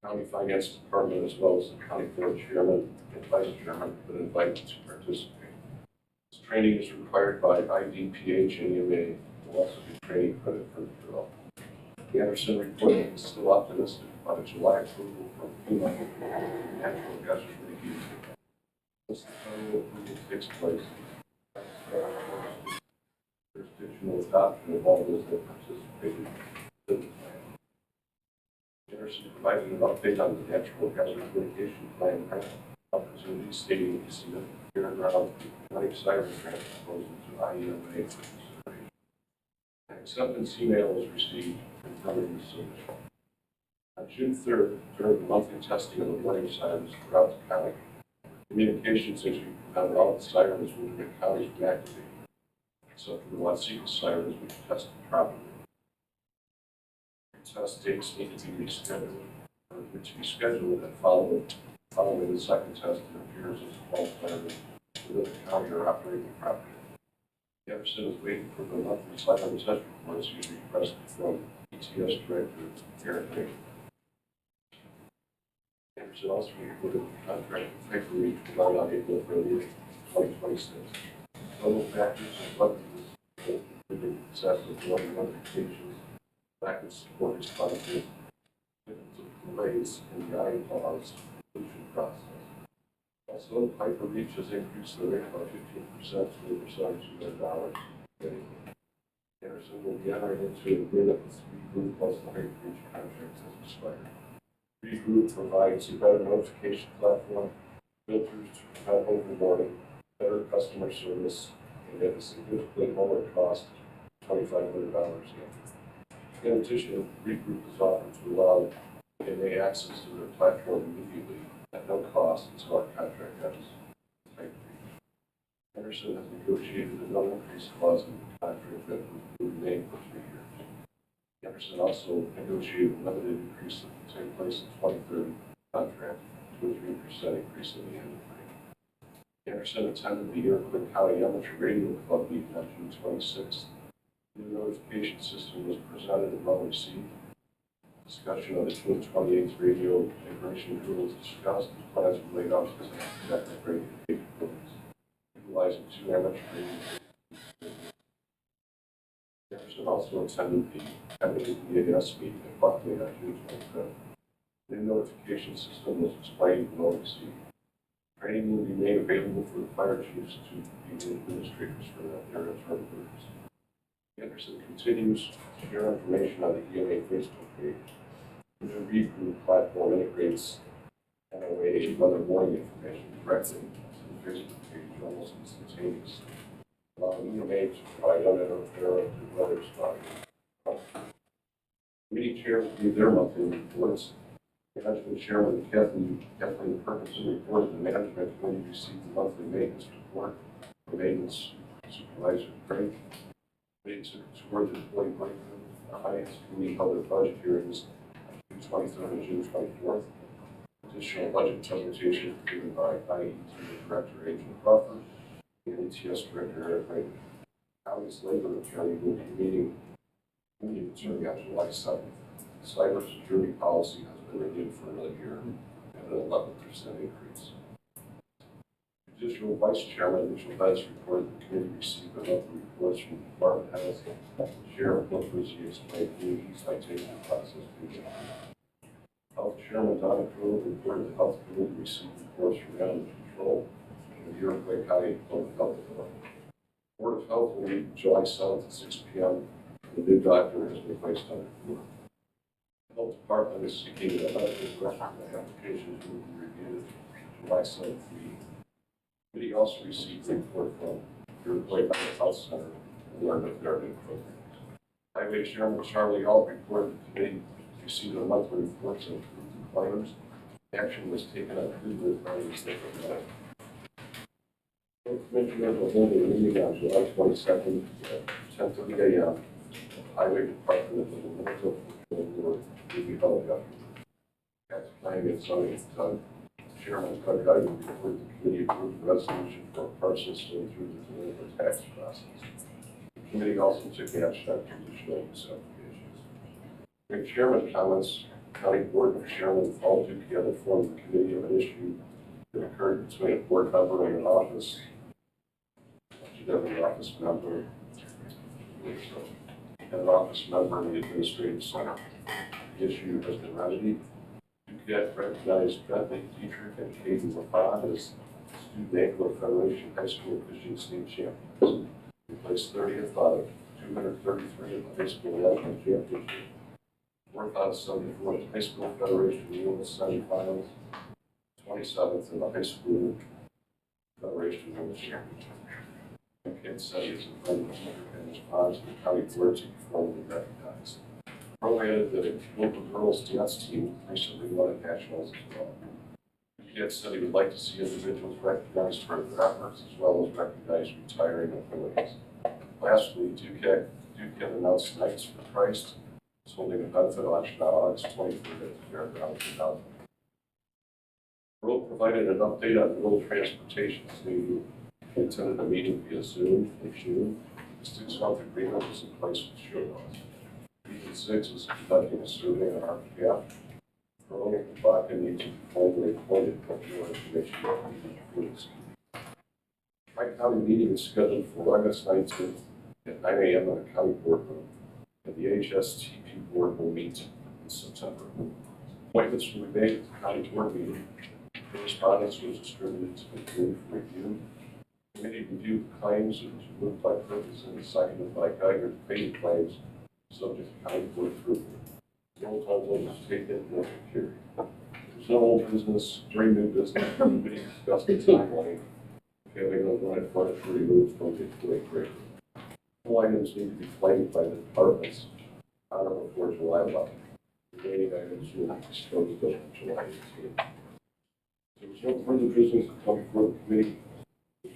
county finance department, as well as the county board chairman and vice chairman have been invited to participate. This training is required by IDPH and EMA. Will also be training credit for the drill. The Anderson report is still optimistic about a July approval from FEMA natural gas mitigation. Once the final approval takes place, jurisdictional adoption of all those that participated in the plan. Anderson provided an update on the natural hazard mitigation plan opportunity, stating the significant around running cyber grant proposal to IEMA for consideration. An acceptance email was received confirming the submission. On June 3rd, during the monthly testing of the warning sirens throughout the county, communications entry found all the sirens within the counties were activated, except for the Watseka sirens which tested properly. Test dates need to be rescheduled, or to be scheduled and following the second test. It appears as all sirens within the county are operating properly. Anderson is waiting for the monthly siren test reports he requested from ETS Director Aaron Baker. Anderson also reported the contract with Hyper Reach will run on April 30th, 2026. Total factors and budget including success of one notifications, lack of support responses, delays in the IPAW's solution process. Also, Hyper Reach has increased the rate by 15% to over $7,200. Anderson will be entering into an agreement with Regroup once the Hyper Reach contract has expired. Regroup provides a better notification platform, filters to prevent overboarding, better customer service, and at a significantly lower cost, $2,500 in addition, Regroup is offered to allow EMA access to their platform immediately at no cost until our contract ends. Anderson has negotiated a no increase clause in the contract that will remain for 3 years. Anderson also negotiated a limited increase that will take place in 2030 contract to a 3% increase in the annual rate. Anderson attended the Iroquois County Amateur Radio Club meeting on June 26th. The new notification system was presented and well received. Discussion of the June 28th radio integration rules discussed and plans were laid out to technical radio capabilities, utilizing 2 amateur radio. Anderson also attended the MABAS meeting at Buckley on June 25th. The new notification system was explained and well received. Training will be made available for the fire chiefs to be the administrators for their internal groups. Anderson continues to share information on the EMA Facebook page. The new Regroup platform integrates NOAA and weather warning information directly to the Facebook page almost instantaneously, allowing EMA to provide uninterrupted weather spotting. Committee chairs reviewed their monthly reports. Management Chairman Kathleen Perkinson reported the Management Committee received the monthly maintenance report from Maintenance Supervisor Craig. They took a tour of the employee break room. The Finance Committee held their budget hearings on June 23rd and June 24th. Additional budget presentation given by IET Director Angel Crawford and ETS Director Eric Raymond. County's Labor Attorney will be meeting on July 7th. Cybersecurity policy has been renewed for another year at an 11% increase. Judicial Vice Chairman Mitchell Betts reported the committee received a monthly reports from the Department Heads. Sheriff Wilkerson explained the citation process began. Health Chairman Donna Crowell reported the Health Committee received reports from Animal Control and the Iroquois County Public Health Department. Board of Health will meet July 7th at 6 p.m. The new doctor has been placed on the floor. The Health Department is seeking a medical record. The applications will be reviewed July 7th meeting. The committee also received a report from the Iroquois County Health Center and learned of their new programs. Highway Chairman Charlie Alt reported the committee received a monthly reports of claims. Action was taken on who the claims that were made. The Commissioner will hold a meeting on July 22nd at 10:30 a.m. Highway Department of the Minnesota Board will be held after. tax planning and zoning, Chairman Doug Geiger reported the committee approved the resolution for parcels sold through the delinquent tax process. The committee also took action on conditional use applications. During chairman comments, county board and chairman all together formed the committee of an issue that occurred between a board member and an office. An office member and an office member in the administrative center. The issue has been remedied. Duquette recognized Bethany Dietrich and Katie LaFond as Student Anglo Federation High School Fishing State Champions. We placed 30th out of 233 in the high school national championship. 4th out of 74 in the high school federation women's semifinals. 27th in the high school federation women's championship. Kansas City is in front of the and responds to the county board to be formally recognized. Pro added that a local girls dance team recently won at nationals as well. Kansas City would like to see individuals recognized for their efforts as well as recognized retiring affiliates. Lastly, Duquette announced Knights for Christ is holding a benefit election on August 23rd at the fairgrounds in Dalton. Earl provided an update on rural transportation to attended a meeting via Zoom in June. The 6-month agreement was in place with Showlaws. Region 6 is conducting a survey on our behalf. Earl and Baca need to be formally appointed, but more information will be approved. Tri-County meeting is scheduled for August 19th at 9 a.m. in the county boardroom, and the HSTP board will meet in September. Appointments will be made at the county board meeting. Correspondence was distributed to the committee for review. Committee reviewed claims and was moved by Purpose and seconded by Geiger to pay the claims subject to county board approval. Roll call vote was taken, motion carried. There's no old business, during new business, the committee discussed the timeline. Failing to run it furniture removed from the employee grade. All items need to be claimed by the departments on or before July 11th. The remaining items will be disposed of on July 18th. There was no further business to come before the committee.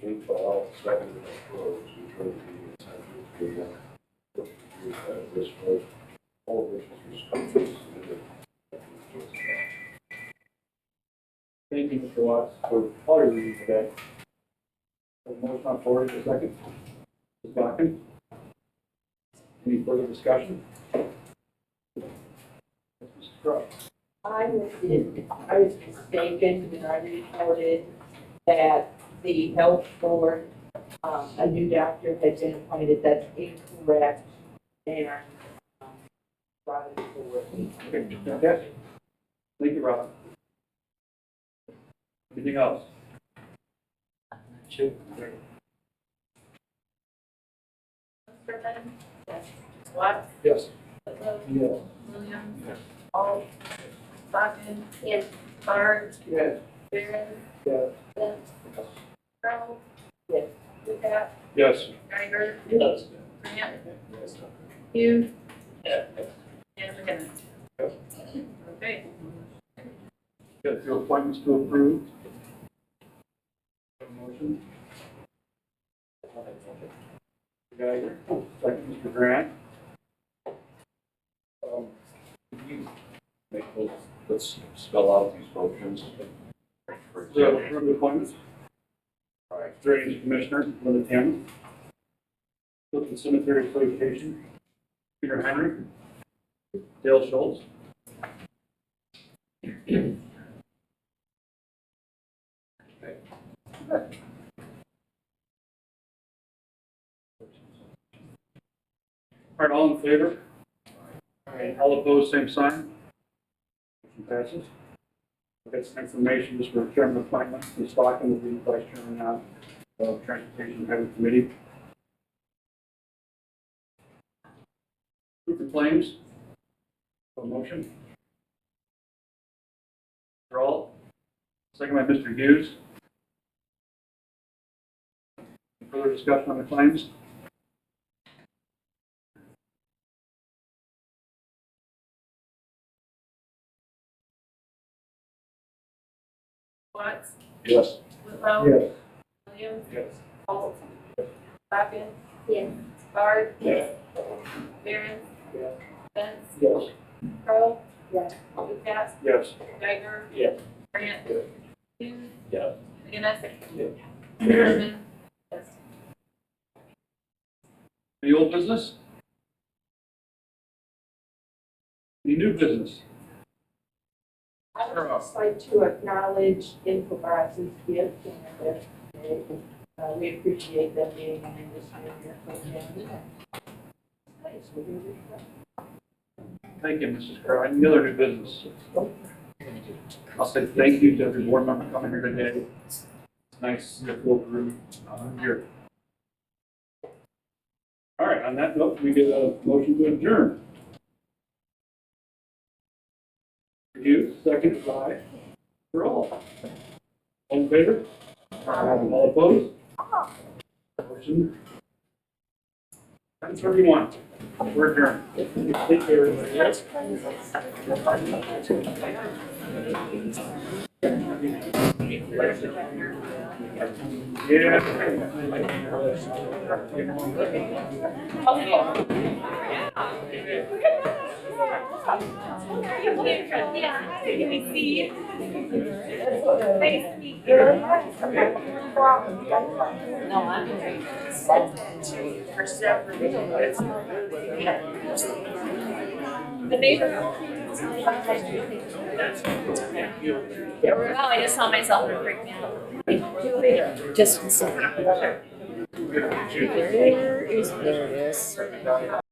Moved by all, seconded by Rose, who turned the meeting at 10:15 p.m. This vote, all of which is respectfully submitted. Thank you, Mr. Watts, for all your reading today. Motion on floor, is there a second? Ms. Bakken? Any further discussion? Mr. Crowe? I was mistaken when I reported that the health board, a new doctor had been appointed. That's incorrect, and brought it forward. Okay. Thank you, Rob. Anything else? Sure. Sherman? Yes. Watts? Yes. Whitlow? Yes. Williams? Yes. Alt? Bakken? Yes. Bard? Yes. Barron? Yes. Benz? Earl? Yes. Duquette? Yes. Geiger? Yes. Grant? Yes. Hughes? Yes. And McKinnon? Yes. Okay. Got your appointments to approve. Motion. Geiger, second, Mr. Grant. Could you make those, let's spell out these motions. For We have example, approved appointments. all right, Drainage Commissioner, Linda Tim. Clifton Cemetery Association, Peter Henry. Dale Schultz. All right, all in favor? All right, all opposed, same sign. Motion passes. We'll get some information just for chairman appointment. Ms. Bakken will be vice chairman now of Transportation Heavy Committee. Approve the claims. A motion. Mr. Alt. Second by Mr. Hughes. Any further discussion on the claims? Watts? yes. Whitlow? Yes. Williams? Yes. Alt? Bakken? Yes. Bard? Yes. Barron? Yes. Benz? Yes. Earl? Yes. Lucas, Yes. Geiger. Yes. Grant. Hughes. Yes. McGinnis. Yes. Sherman. Yes. Any old business? Any new business? I would just like to acknowledge Infobox's gift and their birthday. We appreciate them being in this year program. Nice, we're doing it. Thank you, Mrs. Crowe. Any other new business? I'll say thank you to every board member coming here today. It's nice to go through here. All right, on that note, we get a motion to adjourn. Hughes, second by Roll. All in favor? All opposed? Motion. 10:31. We're adjourned. Take care, everybody. The neighbor. Oh, I just saw myself and it freaked me out. Just a second. There it is.